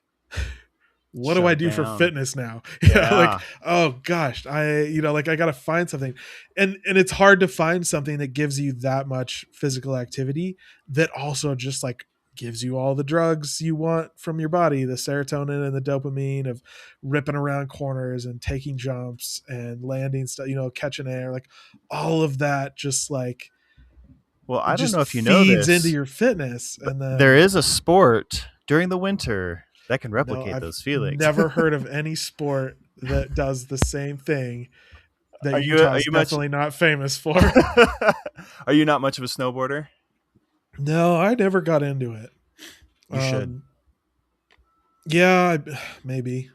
What do Shut I it do for down. fitness now? Yeah, like, Yeah. oh gosh, like I got to find something. And it's hard to find something that gives you that much physical activity that also just like gives you all the drugs you want from your body, the serotonin and the dopamine of ripping around corners and taking jumps and landing stuff, catching air, like all of that just like Well, I don't know just if you know feeds into this, your fitness. but And there then is a sport during the winter that can no, replicate I've those feelings. never heard of any sport that does the same thing that Are Utah's you much definitely not famous for. Are you not much of a snowboarder? No, I never got into it. You should. Um, yeah, maybe,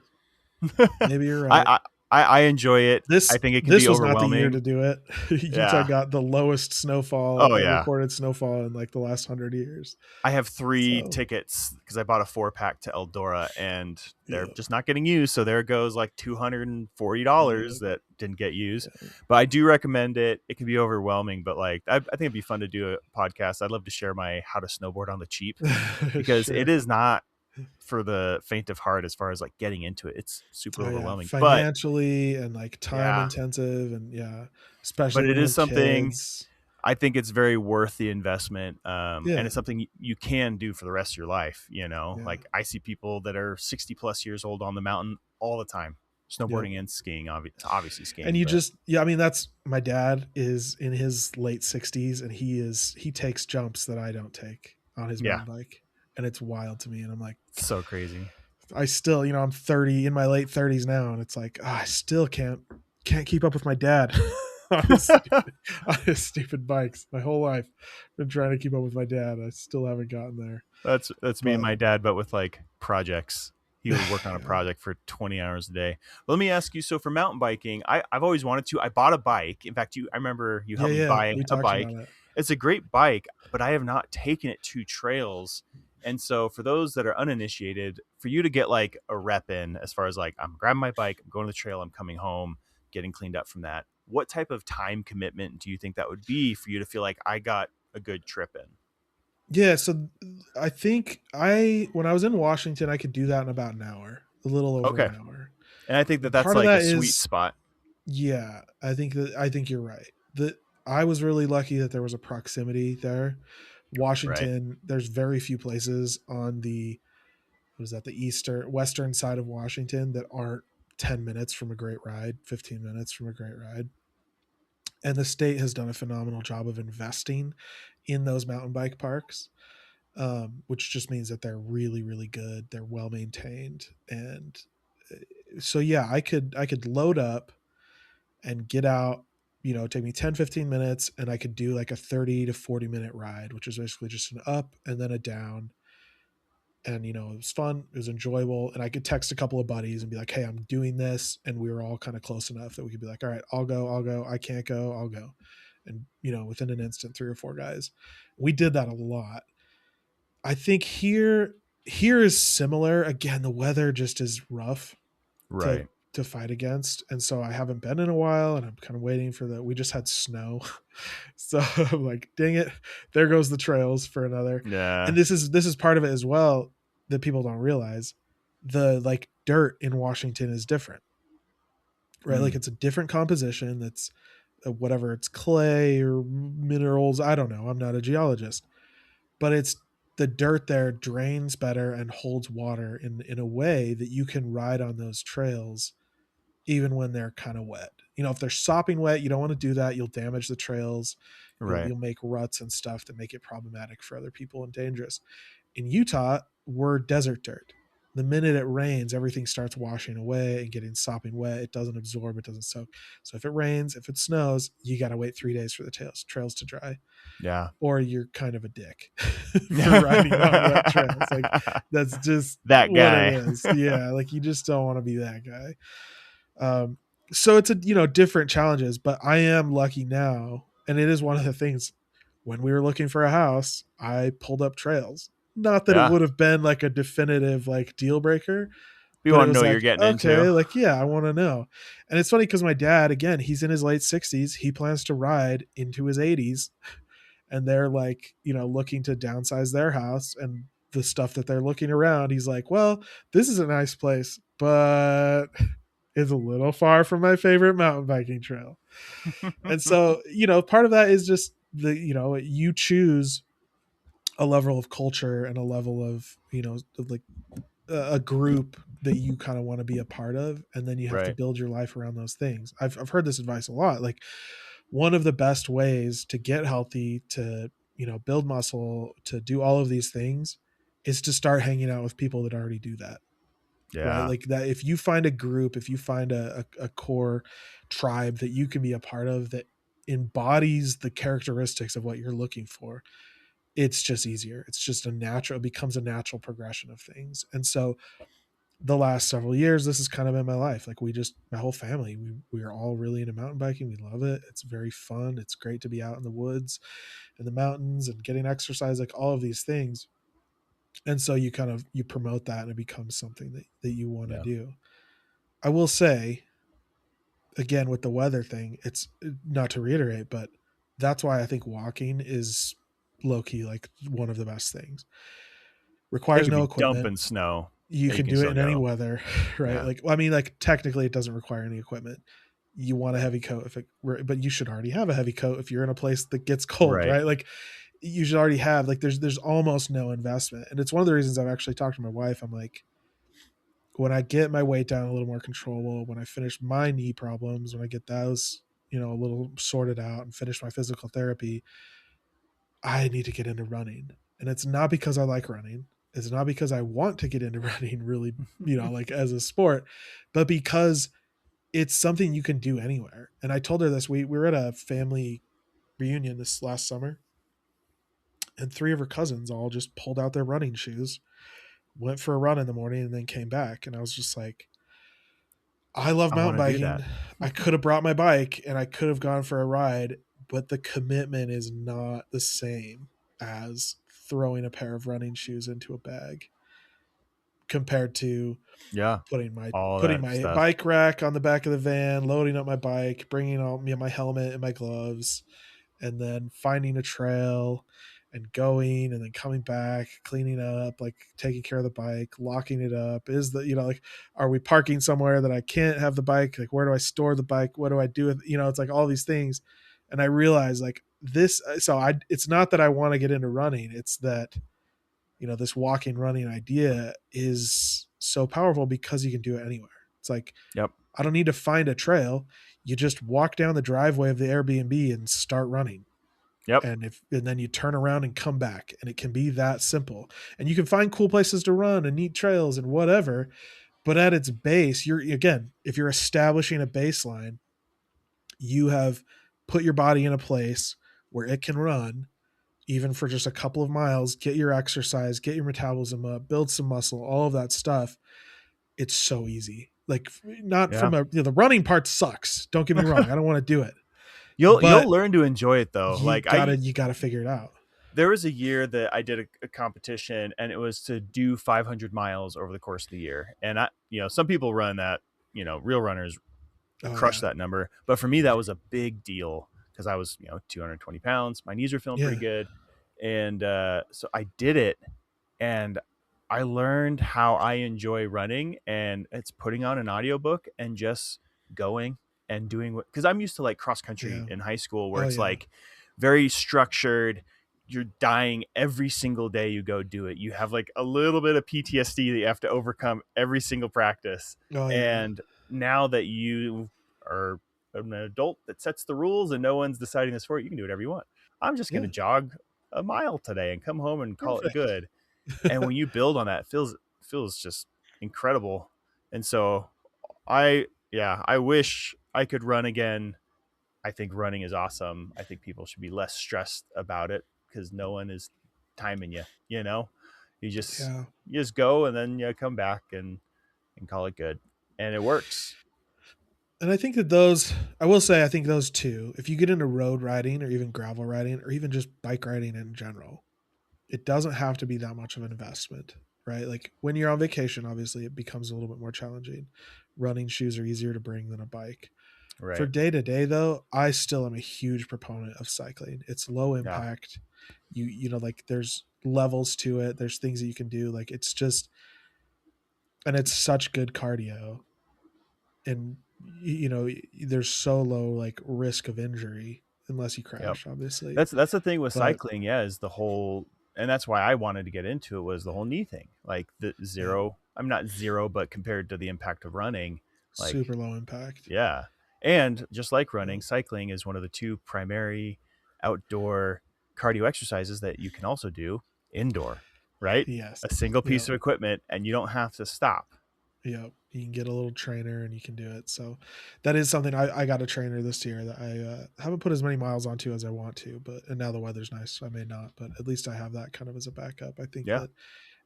maybe you're right. I, I enjoy it. I This think it can this be was not the year overwhelming. to do it. Utah Yeah. got the lowest snowfall, Oh yeah. recorded snowfall in like the last 100 years. I have 3 So tickets because I bought a 4-pack to Eldora and they're yeah, just not getting used. So there goes like yeah, $240 that didn't get used. yeah. But I do recommend it. It can be overwhelming, but like I think it'd be fun to do a podcast. I'd love to share my how to snowboard on the cheap because it Sure. is not for the faint of heart as far as like getting into it. It's super Oh yeah, overwhelming. But financially and like time yeah, intensive, and yeah, but especially it when you is have something kids. I think it's very worth the investment. And Yeah, it's something you can do for the rest of your life. yeah, Like I see people that are 60 plus years old on the mountain all the time, yep. snowboarding and skiing, obviously And skiing, you but just, yeah, I mean, that's, my dad is in his late 60s, and he takes jumps that I don't take on his yeah, mountain bike, and it's wild to me. And I'm like, it's so crazy. I still, I'm 30, in my late 30s now, and it's like, I still can't keep up with my dad on his stupid bikes. My whole life been trying to keep up with my dad. I still haven't gotten there. That's me and But my dad, but with like projects. He would work on a yeah, project for 20 hours a day. Let me ask you. So for mountain biking, I've always wanted to. I bought a bike. In fact, I remember you yeah, helped me yeah, buy we a talked about bike. it. It's a great bike, but I have not taken it to trails. And so for those that are uninitiated, for you to get like a rep in, as far as like I'm grabbing my bike, I'm going to the trail, I'm coming home, getting cleaned up from that. What type of time commitment do you think that would be for you to feel like I got a good trip in? Yeah, so I think when I was in Washington, I could do that in about an hour, a little over Okay. an hour. And I think that And that's part of like a that sweet is, spot. yeah, I think you're right. That I was really lucky that there was a proximity there. Right. Washington, there's very few places on the, what is that, the western side of Washington that aren't 10 minutes from a great ride, 15 minutes from a great ride. And the state has done a phenomenal job of investing in those mountain bike parks, which just means that they're really, really good. They're well maintained, and so yeah, I could load up and get out. take me 10, 15 minutes, and I could do like a 30 to 40-minute ride, which is basically just an up and then a down. And, it was fun. It was enjoyable. And I could text a couple of buddies and be like, hey, I'm doing this. And we were all kind of close enough that we could be like, all right, I'll go. I can't go. I'll go. And, within an instant, 3 or 4 guys. We did that a lot. I think here is similar. Again, the weather just is rough Right. to fight against. And so I haven't been in a while, and I'm kind of waiting for we just had snow. So I'm like, dang it, there goes the trails for another. Yeah. And this is part of it as well that people don't realize. The like dirt in Washington is different, right? Like it's a different composition. That's whatever, it's clay or minerals. I don't know. I'm not a geologist, but it's the dirt there drains better and holds water in a way that you can ride on those trails even when they're kind of wet. If they're sopping wet, you don't want to do that. You'll damage the trails. You'll make ruts and stuff that make it problematic for other people and dangerous. In Utah, we're desert dirt. The minute it rains, everything starts washing away and getting sopping wet. It doesn't absorb, it doesn't soak. So if it rains, if it snows, you got to wait 3 days for the trails to dry. Yeah. Or you're kind of a dick for riding on wet trails. Like that's just that guy. What it is. Yeah. Like you just don't want to be that guy. So it's different challenges, but I am lucky now. And it is one of the things when we were looking for a house, I pulled up trails. Not that it would have been like a definitive like deal breaker. You want to know what you're getting into. Like, yeah, I want to know. And it's funny because my dad, again, he's in his late 60s. He plans to ride into his 80s. And they're like, looking to downsize their house and the stuff that they're looking around. He's like, well, this is a nice place, but it's a little far from my favorite mountain biking trail. And so, part of that is just you choose a level of culture and a level of, like a group that you kind of want to be a part of. And then you have to build your life around those things. I've heard this advice a lot. Like one of the best ways to get healthy, to, build muscle, to do all of these things is to start hanging out with people that already do that. Yeah. Right. Like that, if you find a group, if you find a core tribe that you can be a part of that embodies the characteristics of what you're looking for, it's just easier. It's just it becomes a natural progression of things. And so the last several years, this has kind of been my life. Like my whole family, we are all really into mountain biking. We love it. It's very fun. It's great to be out in the woods and the mountains and getting exercise, like all of these things. And so you promote that and it becomes something that you want to do. I will say, again, with the weather thing, it's not to reiterate, but that's why I think walking is low key like one of the best things. Requires no equipment. Dumping snow. You can do it in any weather, right? Yeah. Like, I mean, like technically it doesn't require any equipment. You want a heavy coat but you should already have a heavy coat if you're in a place that gets cold, right? Like you should already have, like, there's almost no investment. And it's one of the reasons I've actually talked to my wife. I'm like, when I get my weight down a little more controllable, when I finish my knee problems, when I get those, a little sorted out and finish my physical therapy, I need to get into running. And it's not because I like running. It's not because I want to get into running really, like as a sport, but because it's something you can do anywhere. And I told her this, we were at a family reunion this last summer, and 3 of her cousins all just pulled out their running shoes, went for a run in the morning, and then came back. And I was just like, I love mountain biking. I could have brought my bike and I could have gone for a ride, but the commitment is not the same as throwing a pair of running shoes into a bag compared to putting my bike rack on the back of the van, loading up my bike, bringing out my helmet and my gloves, and then finding a trail and going and then coming back, cleaning up, like taking care of the bike, locking it up. Like, are we parking somewhere that I can't have the bike? Like, where do I store the bike? What do I do with, it's like all these things. And I realized like this, it's not that I want to get into running. It's that, this walking, running idea is so powerful because you can do it anywhere. It's like, I don't need to find a trail. You just walk down the driveway of the Airbnb and start running. And then you turn around and come back, and it can be that simple. And you can find cool places to run and neat trails and whatever. But at its base, if you're establishing a baseline, you have put your body in a place where it can run even for just a couple of miles, get your exercise, get your metabolism up, build some muscle, all of that stuff. It's so easy. Like, not from the running part sucks. Don't get me wrong. I don't want to do it. You'll But learn to enjoy it though. You gotta figure it out. There was a year that I did a competition, and it was to do 500 miles over the course of the year. And some people run that, real runners crush that number. But for me, that was a big deal because I was, 220 pounds. My knees were feeling pretty good. And so I did it, and I learned how I enjoy running, and it's putting on an audiobook and just going and doing what, because I'm used to like cross country in high school where it's like very structured. You're dying every single day you go do it. You have like a little bit of PTSD that you have to overcome every single practice. And now that you are an adult that sets the rules and no one's deciding this for you, you can do whatever you want. I'm just going to jog a mile today and come home and call it good. And when you build on that, it feels just incredible. And so I wish I could run again. I think running is awesome. I think people should be less stressed about it because no one is timing you. You just go and then you come back and call it good, and it works. And I think that I think those two, if you get into road riding or even gravel riding or even just bike riding in general, it doesn't have to be that much of an investment, right? Like when you're on vacation, obviously it becomes a little bit more challenging. Running shoes are easier to bring than a bike. Right. For day to day though, I still am a huge proponent of cycling. It's low impact. Yeah. Like there's levels to it. There's things that you can do. Like it's just, and it's such good cardio. And there's so low like risk of injury unless you crash, obviously. That's the thing with cycling, is the whole, and that's why I wanted to get into it, was the whole knee thing. Like the zero, I'm not zero, but compared to the impact of running, like super low impact. Yeah. And just like running, cycling is one of the two primary outdoor cardio exercises that you can also do indoor, right? Yes. A single piece of equipment, and you don't have to stop. Yeah, you can get a little trainer and you can do it. So that is something I got a trainer this year that I haven't put as many miles onto as I want to, and now the weather's nice, so I may not, but at least I have that kind of as a backup. I think that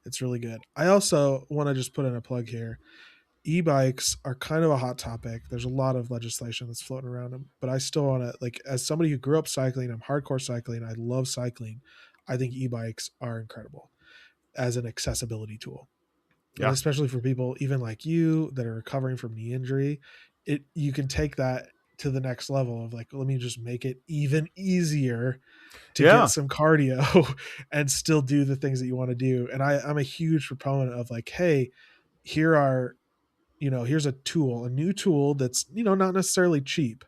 it's really good. I also want to just put in a plug here. E-bikes are kind of a hot topic. There's a lot of legislation that's floating around them, but I still want to, like, as somebody who grew up cycling, I'm hardcore cycling, I love cycling. I think e-bikes are incredible as an accessibility tool. Yeah. And especially for people even like you that are recovering from knee injury, you can take that to the next level of like, let me just make it even easier to get some cardio and still do the things that you want to do. And I'm a huge proponent of like, hey, here's a new tool that's, not necessarily cheap,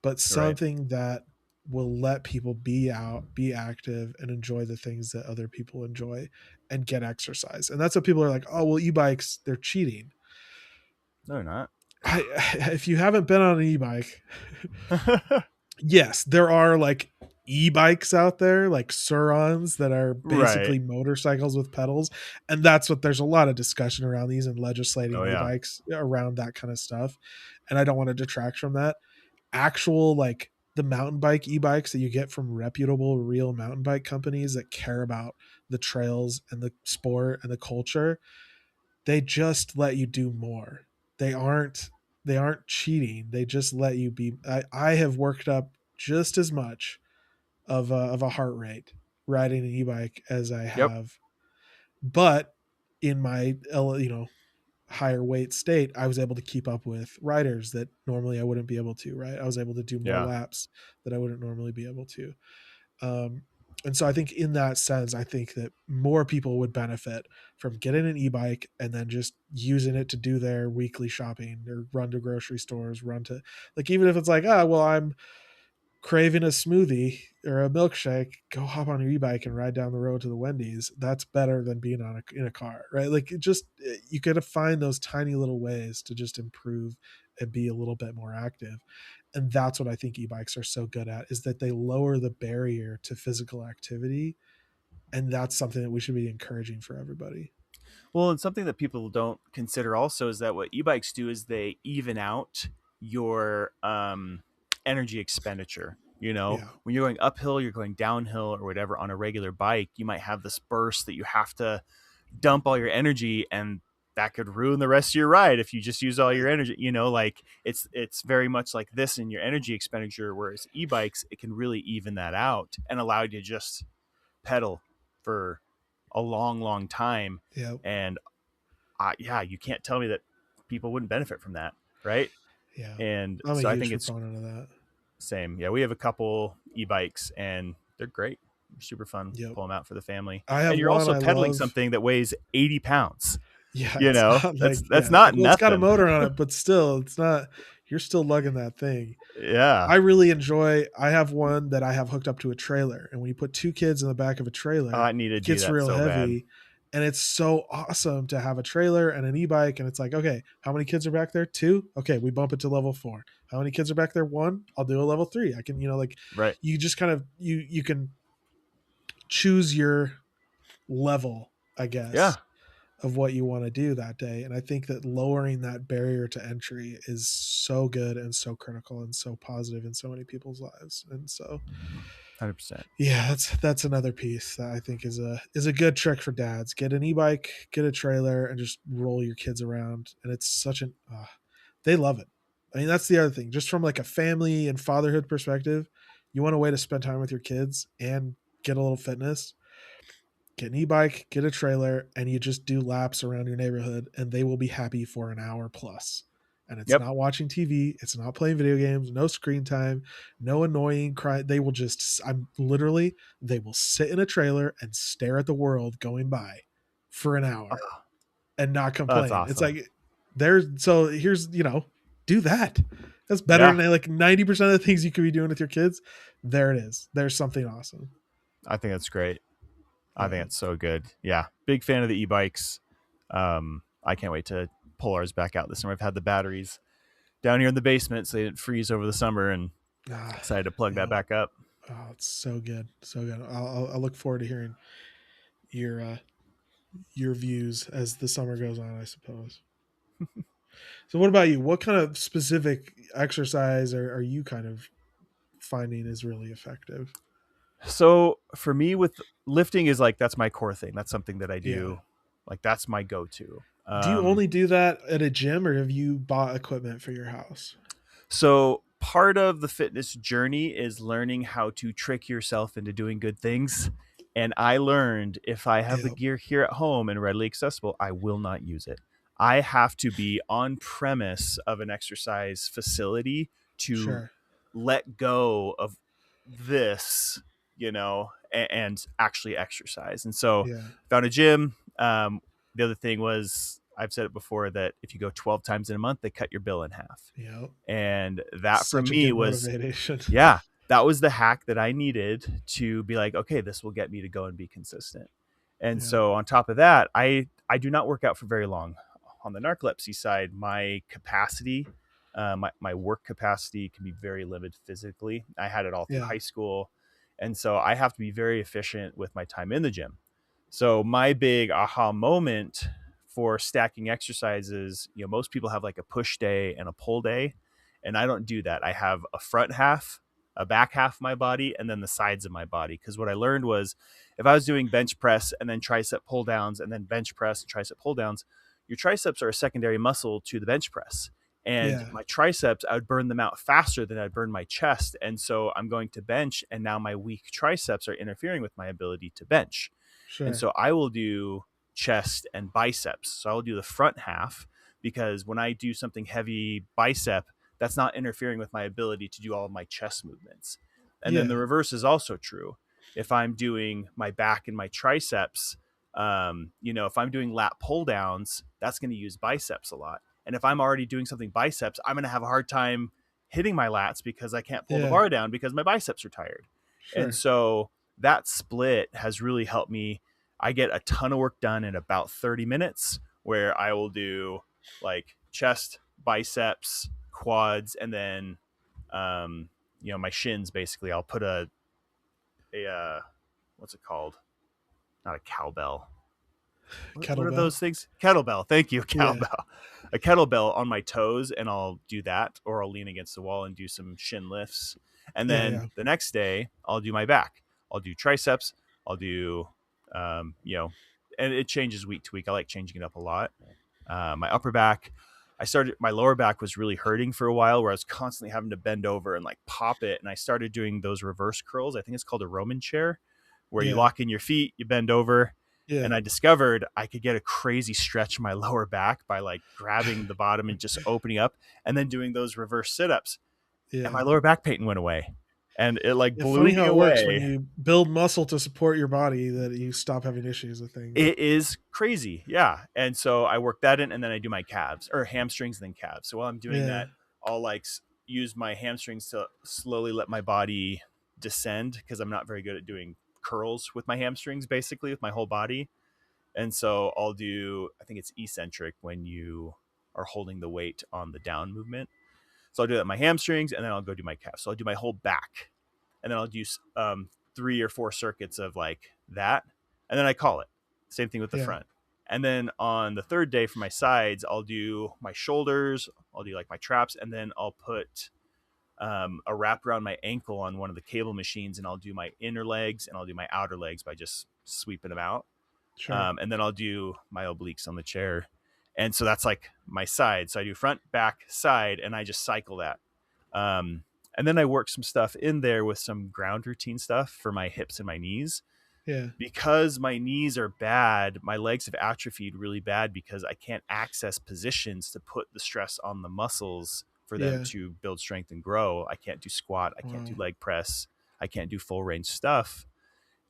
but something that will let people be out, be active, and enjoy the things that other people enjoy and get exercise. And that's what people are like, oh, well, e-bikes, they're cheating. No, they're not. If you haven't been on an e-bike, yes, there are like e-bikes out there, like Surons, that are basically motorcycles with pedals. And there's a lot of discussion around these and legislating e-bikes around that kind of stuff. And I don't want to detract from that. Actual, like, the mountain bike e-bikes that you get from reputable real mountain bike companies that care about the trails and the sport and the culture, they just let you do more. They aren't cheating. They just let you be. I have worked up just as much of a heart rate riding an e-bike as I have, but in my higher weight state, I was able to keep up with riders that normally I wouldn't be able to, right? I was able to do more laps that I wouldn't normally be able to. And so I think in that sense, I think that more people would benefit from getting an e-bike and then just using it to do their weekly shopping or run to grocery stores, like, even if it's like, well, I'm craving a smoothie or a milkshake, go hop on your e-bike and ride down the road to the Wendy's. That's better than being in a car, right? Like, you got to find those tiny little ways to just improve and be a little bit more active. And that's what I think e-bikes are so good at, is that they lower the barrier to physical activity. And that's something that we should be encouraging for everybody. Well, and something that people don't consider also is that what e-bikes do is they even out your energy expenditure. When you're going uphill, you're going downhill or whatever on a regular bike, you might have this burst that you have to dump all your energy, and that could ruin the rest of your ride if you just use all your energy. Like it's very much like this in your energy expenditure, whereas e-bikes, it can really even that out and allow you to just pedal for a long time. And you can't tell me that people wouldn't benefit from that, right? And I'm so a I huge think it's proponent of that. Same. We have a couple e-bikes and they're great. They're super fun. Pull them out for the family. I have and you're one also I pedaling love. something that weighs 80 pounds. It's not like that's not well, it's got a nothing. motor on it, but still, it's not. You're still lugging that thing. Yeah. I really enjoy. I have one that I have hooked up to a trailer, and when you put 2 kids in the back of a trailer, I need to it do gets that real so heavy. bad. And it's so awesome to have a trailer and an e-bike, and it's like, okay, how many kids are back there? 2. Okay, we bump it to level 4. How many kids are back there? 1. I'll do a level 3. I can, right. You just kind of you can choose your level, I guess, of what you want to do that day. And I think that lowering that barrier to entry is so good and so critical and so positive in so many people's lives. And so 100%. Yeah, that's another piece that I think is a good trick for dads. Get an e-bike, get a trailer, and just roll your kids around. And it's such an they love it. I mean, that's the other thing. Just from like a family and fatherhood perspective, you want a way to spend time with your kids and get a little fitness. Get an e-bike, get a trailer, and you just do laps around your neighborhood, and they will be happy for an hour plus. And it's not watching TV, it's not playing video games, no screen time, no annoying cry. They will just, they will sit in a trailer and stare at the world going by for an hour and not That's complain. It's awesome. like, so here's, do that. That's better than like 90% of the things you could be doing with your kids. There it is. There's something awesome. I think that's great. I think it's so good. Yeah. Big fan of the e-bikes. I can't wait to pull ours back out this summer. I've had the batteries down here in the basement so they didn't freeze over the summer, and decided to plug that back up. Oh, it's so good. So good. I'll look forward to hearing your views as the summer goes on, I suppose. So what about you? What kind of specific exercise are you kind of finding is really effective? So for me, with lifting, is like, that's my core thing. That's something that I do. Like, that's my go-to. Do you only do that at a gym, or have you bought equipment for your house? So part of the fitness journey is learning how to trick yourself into doing good things. And I learned, if I have the gear here at home and readily accessible, I will not use it. I have to be on premise of an exercise facility to let go of this, and actually exercise. And so found a gym. The other thing was, I've said it before, that if you go 12 times in a month, they cut your bill in half. And that for me was, that was the hack that I needed to be like, okay, this will get me to go and be consistent. And so on top of that, I do not work out for very long. On the narcolepsy side, my capacity, my work capacity can be very limited physically. I had it all through high school. And so I have to be very efficient with my time in the gym. So my big aha moment for stacking exercises, most people have like a push day and a pull day. And I don't do that. I have a front half, a back half of my body, and then the sides of my body. Because what I learned was, if I was doing bench press and then tricep pull downs and then bench press and tricep pull downs, your triceps are a secondary muscle to the bench press. And my triceps, I would burn them out faster than I'd burn my chest. And so I'm going to bench, and now my weak triceps are interfering with my ability to bench. And so I will do chest and biceps. So I'll do the front half, because when I do something heavy bicep, that's not interfering with my ability to do all of my chest movements. And then the reverse is also true. If I'm doing my back and my triceps, if I'm doing lat pull downs, that's going to use biceps a lot. And if I'm already doing something biceps, I'm going to have a hard time hitting my lats because I can't pull the bar down because my biceps are tired. And so that split has really helped me. I get a ton of work done in about 30 minutes, where I will do like chest, biceps, quads, and then, my shins. Basically, I'll put a what's it called? Not a cowbell. What are those things? Kettlebell. Thank you. Kettlebell. A kettlebell on my toes, and I'll do that, or I'll lean against the wall and do some shin lifts. And then the next day I'll do my back. I'll do triceps. I'll do, and it changes week to week. I like changing it up a lot. My upper back, my lower back was really hurting for a while where I was constantly having to bend over and like pop it. And I started doing those reverse curls. I think it's called a Roman chair, where you lock in your feet, you bend over. And I discovered I could get a crazy stretch in my lower back by like grabbing the bottom and just opening up and then doing those reverse sit-ups. And my lower back pain went away. And it like blew funny me how it away. works when you build muscle to support your body that you stop having issues with things. It is crazy. Yeah. And so I work that in, and then I do my calves or hamstrings and then calves. So while I'm doing that, I'll like use my hamstrings to slowly let my body descend, because I'm not very good at doing curls with my hamstrings, basically with my whole body. And so I'll do, I think it's eccentric when you are holding the weight on the down movement. So I'll do that with my hamstrings, and then I'll go do my calves. So I'll do my whole back, and then I'll do 3 or 4 circuits of like that. And then I call it. Same thing with the front. And then on the third day for my sides, I'll do my shoulders. I'll do like my traps, and then I'll put a wrap around my ankle on one of the cable machines, and I'll do my inner legs and I'll do my outer legs by just sweeping them out. Sure. And then I'll do my obliques on the chair. And so that's like my side. So I do front, back, side, and I just cycle that. And then I work some stuff in there with some ground routine stuff for my hips and my knees. Yeah. Because my knees are bad, my legs have atrophied really bad because I can't access positions to put the stress on the muscles for them to build strength and grow. I can't do squat. I can't do leg press. I can't do full range stuff.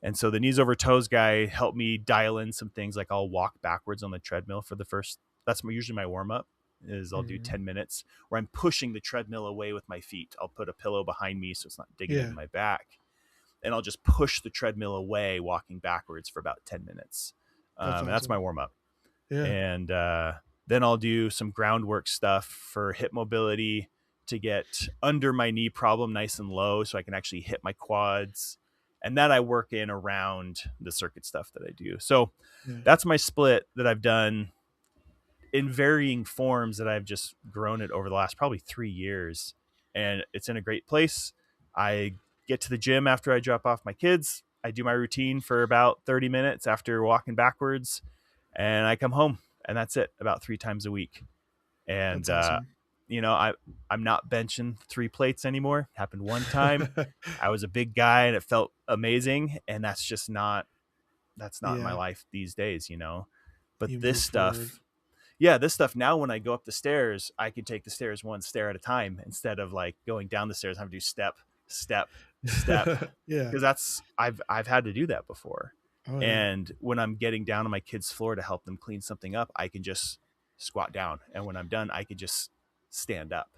And so the knees over toes guy helped me dial in some things. Like I'll walk backwards on the treadmill for the first, that's usually my warm up, is I'll do 10 minutes where I'm pushing the treadmill away with my feet. I'll put a pillow behind me so it's not digging into my back. And I'll just push the treadmill away, walking backwards for about 10 minutes. Awesome. That's my warm up. Yeah. And then I'll do some groundwork stuff for hip mobility to get under my knee problem nice and low so I can actually hit my quads. And that I work in around the circuit stuff that I do. So that's my split that I've done in varying forms that I've just grown it over the last probably 3 years. And it's in a great place. I get to the gym after I drop off my kids. I do my routine for about 30 minutes after walking backwards, and I come home, and that's it, about 3 times a week. And, that's awesome. I'm not benching 3 plates anymore. It happened one time. I was a big guy and it felt amazing. And that's just not my life these days, but this stuff, this stuff now, when I go up the stairs, I can take the stairs one stair at a time instead of like going down the stairs. I have to do step, because I've had to do that before. And when I'm getting down on my kids' floor to help them clean something up, I can just squat down, and when I'm done, I can just stand up.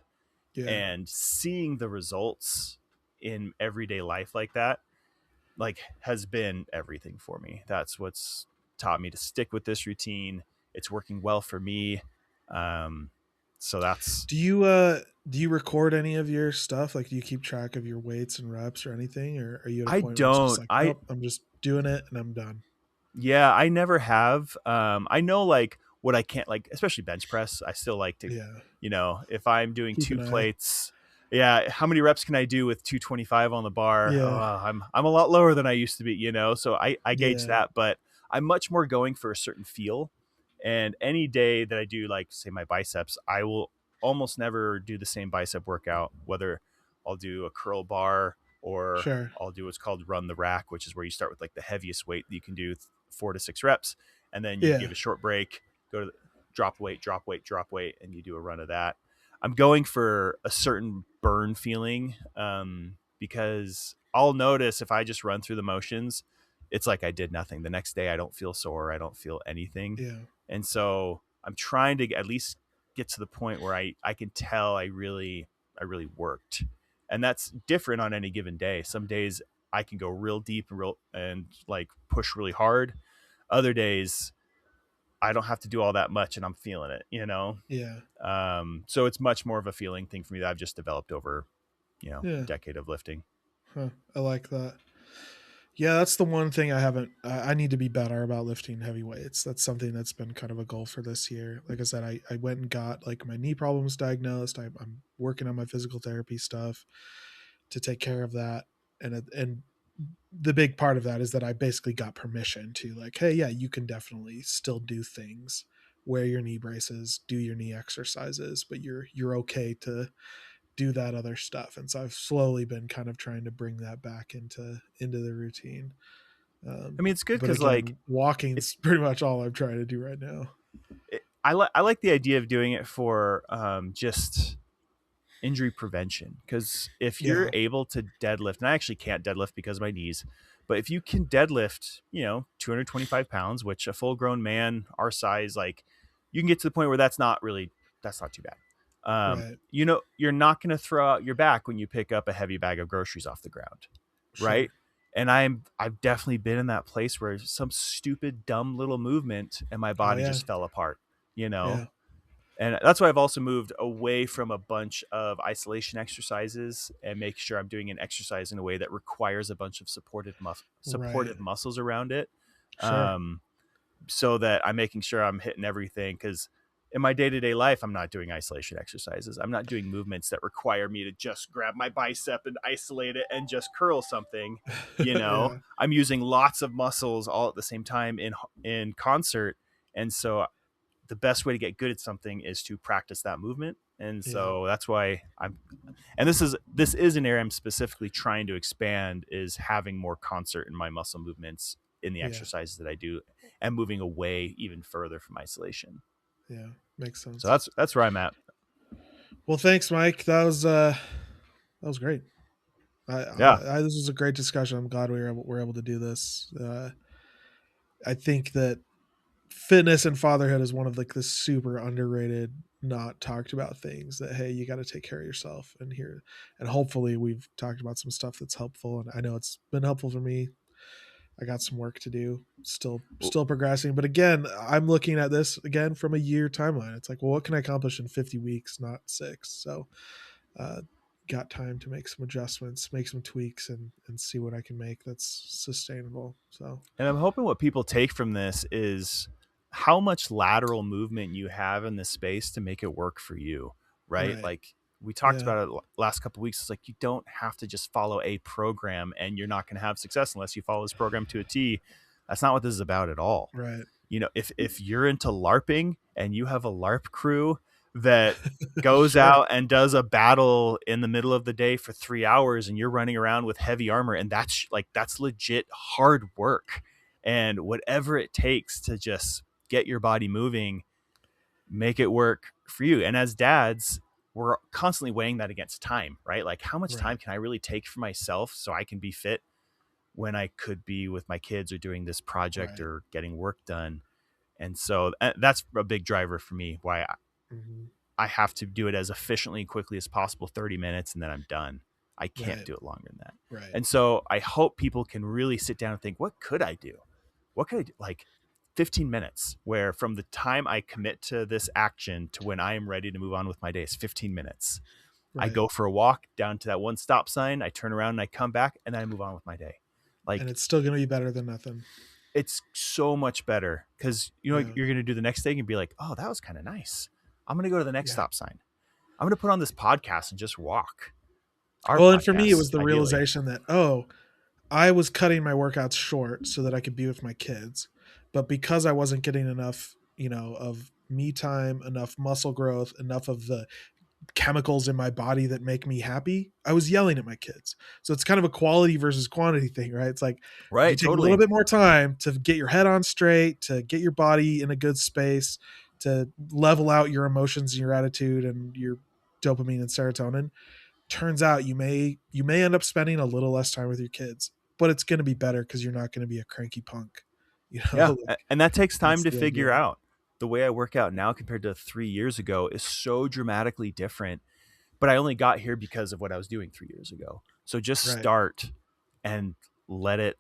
And seeing the results in everyday life like that, like, has been everything for me. That's what's taught me to stick with this routine. It's working well for me. So that's. Do you record any of your stuff? Like, do you keep track of your weights and reps or anything, or are you at a point where it's just like, nope, I'm just doing it and I'm done? Yeah, I never have. I know like what I can't, like, especially bench press. I still like to, if I'm doing keep 2 plates, how many reps can I do with 225 on the bar? I'm a lot lower than I used to be, so I gauge that, but I'm much more going for a certain feel. And any day that I do, like, say, my biceps, I will almost never do the same bicep workout, whether I'll do a curl bar or I'll do what's called run the rack, which is where you start with like the heaviest weight that you can do, 4 to 6 reps. And then you give a short break, go to the drop weight, and you do a run of that. I'm going for a certain burn feeling, because I'll notice if I just run through the motions, it's like I did nothing. The next day I don't feel sore. I don't feel anything. And so I'm trying to at least get to the point where I can tell I really worked. And that's different on any given day. Some days I can go real deep and like push really hard. Other days I don't have to do all that much and I'm feeling it, So it's much more of a feeling thing for me that I've just developed over, a decade of lifting. I like that. Yeah, that's the one thing I need to be better about lifting heavy weights. That's something that's been kind of a goal for this year. Like I said, I went and got like my knee problems diagnosed. I'm working on my physical therapy stuff. to take care of that. And the big part of that is that I basically got permission to like, hey, yeah, you can definitely still do things, wear your knee braces, do your knee exercises, but you're okay to do that other stuff. And so I've slowly been kind of trying to bring that back into the routine. I mean, it's good But because like again, walking's pretty much all I'm trying to do right now. I like the idea of doing it for just injury prevention, because if you're able to deadlift, and I actually can't deadlift because of my knees, but if you can deadlift 225 pounds, which a full grown man our size, like, you can get to the point where that's not too bad. Right. You're not going to throw out your back when you pick up a heavy bag of groceries off the ground. Sure. Right. And I've definitely been in that place where some stupid dumb little movement and my body just fell apart, Yeah. And that's why I've also moved away from a bunch of isolation exercises and make sure I'm doing an exercise in a way that requires a bunch of supportive muscles around it. Sure. So that I'm making sure I'm hitting everything. Because in my day-to-day life, I'm not doing isolation exercises. I'm not doing movements that require me to just grab my bicep and isolate it and just curl something. Yeah. I'm using lots of muscles all at the same time in concert. And so the best way to get good at something is to practice that movement. And so that's why this is an area I'm specifically trying to expand, is having more concert in my muscle movements in the exercises that I do, and moving away even further from isolation. Yeah. Makes sense. So that's where I'm at. Well, thanks, Mike. That was great. This was a great discussion. I'm glad we were able to do this. I think that fitness and fatherhood is one of like the super underrated, not talked about things that, hey, you got to take care of yourself. And hopefully we've talked about some stuff that's helpful. And I know it's been helpful for me. I got some work to do, still progressing. But again, I'm looking at this again from a year timeline. It's like, well, what can I accomplish in 50 weeks, not 6? So, got time to make some adjustments, make some tweaks, and see what I can make that's sustainable. So, and I'm hoping what people take from this is how much lateral movement you have in the space to make it work for you, right? Like we talked about it last couple of weeks. It's like, you don't have to just follow a program and you're not going to have success unless you follow this program to a T. That's not what this is about at all. Right. If you're into LARPing and you have a LARP crew that goes out and does a battle in the middle of the day for 3 hours, and you're running around with heavy armor, and that's legit hard work, and whatever it takes to just get your body moving, make it work for you. And as dads, we're constantly weighing that against time, right? Like, how much time can I really take for myself so I can be fit when I could be with my kids or doing this project or getting work done? And so that's a big driver for me, why I have to do it as efficiently and quickly as possible, 30 minutes, and then I'm done. I can't do it longer than that. Right. And so I hope people can really sit down and think, what could I do? What could I do? Like 15 minutes, where from the time I commit to this action to when I am ready to move on with my day is 15 minutes. I go for a walk down to that one stop sign. I turn around and I come back, and then I move on with my day. Like, and it's still going to be better than nothing. It's so much better, because you're going to do the next thing and be like, oh, that was kind of nice. I'm going to go to the next stop sign. I'm going to put on this podcast and just walk. And for me, it was the realization that, I was cutting my workouts short so that I could be with my kids. But because I wasn't getting enough, of me time, enough muscle growth, enough of the chemicals in my body that make me happy, I was yelling at my kids. So it's kind of a quality versus quantity thing, right? It's like, you take a little bit more time to get your head on straight, to get your body in a good space, to level out your emotions and your attitude and your dopamine and serotonin. Turns out you may end up spending a little less time with your kids, but it's going to be better because you're not going to be a cranky punk. And that takes time to figure out. The way I work out now compared to 3 years ago is so dramatically different, but I only got here because of what I was doing 3 years ago. So just start and let it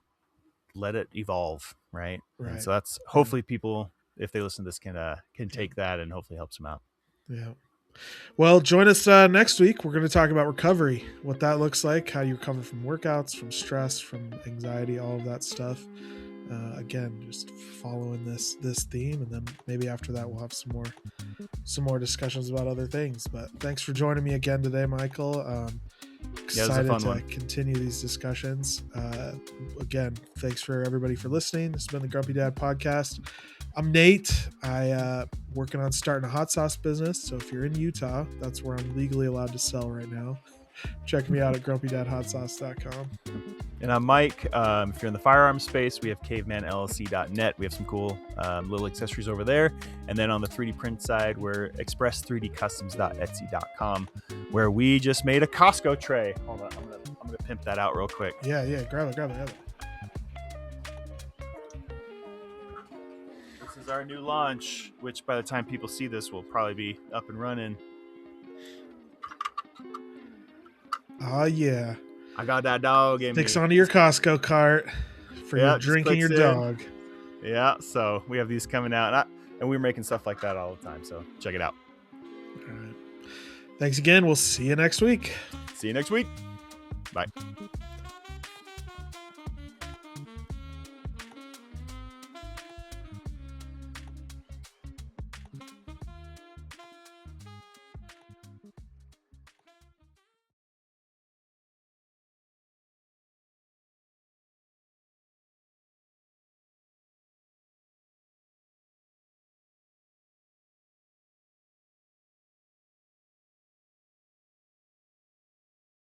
evolve. Right. And so that's hopefully people, if they listen to this, can take that, and hopefully helps them out. Yeah. Well, join us next week. We're going to talk about recovery, what that looks like, how you recover from workouts, from stress, from anxiety, all of that stuff. Again, just following this theme, and then maybe after that we'll have some more discussions about other things. But thanks for joining me again today, Michael. excited to continue these discussions. Again, thanks for everybody for listening. This has been the Grumpy Dad Podcast. I'm Nate. I working on starting a hot sauce business. So if you're in Utah, that's where I'm legally allowed to sell right now. Check me out at grumpydadhotsauce.com. And I'm Mike. If you're in the firearm space, we have cavemanllc.net. We have some cool little accessories over there. And then on the 3D print side, we're express3dcustoms.etsy.com, where we just made a Costco tray. Hold on, I'm gonna pimp that out real quick. Yeah, grab it. This is our new launch, which by the time people see this will probably be up and running. Oh yeah. I got that dog in Sticks onto your Costco cart for your drinking your dog. Yeah, so we have these coming out, and we're making stuff like that all the time, so check it out. All right. Thanks again. We'll see you next week. See you next week. Bye.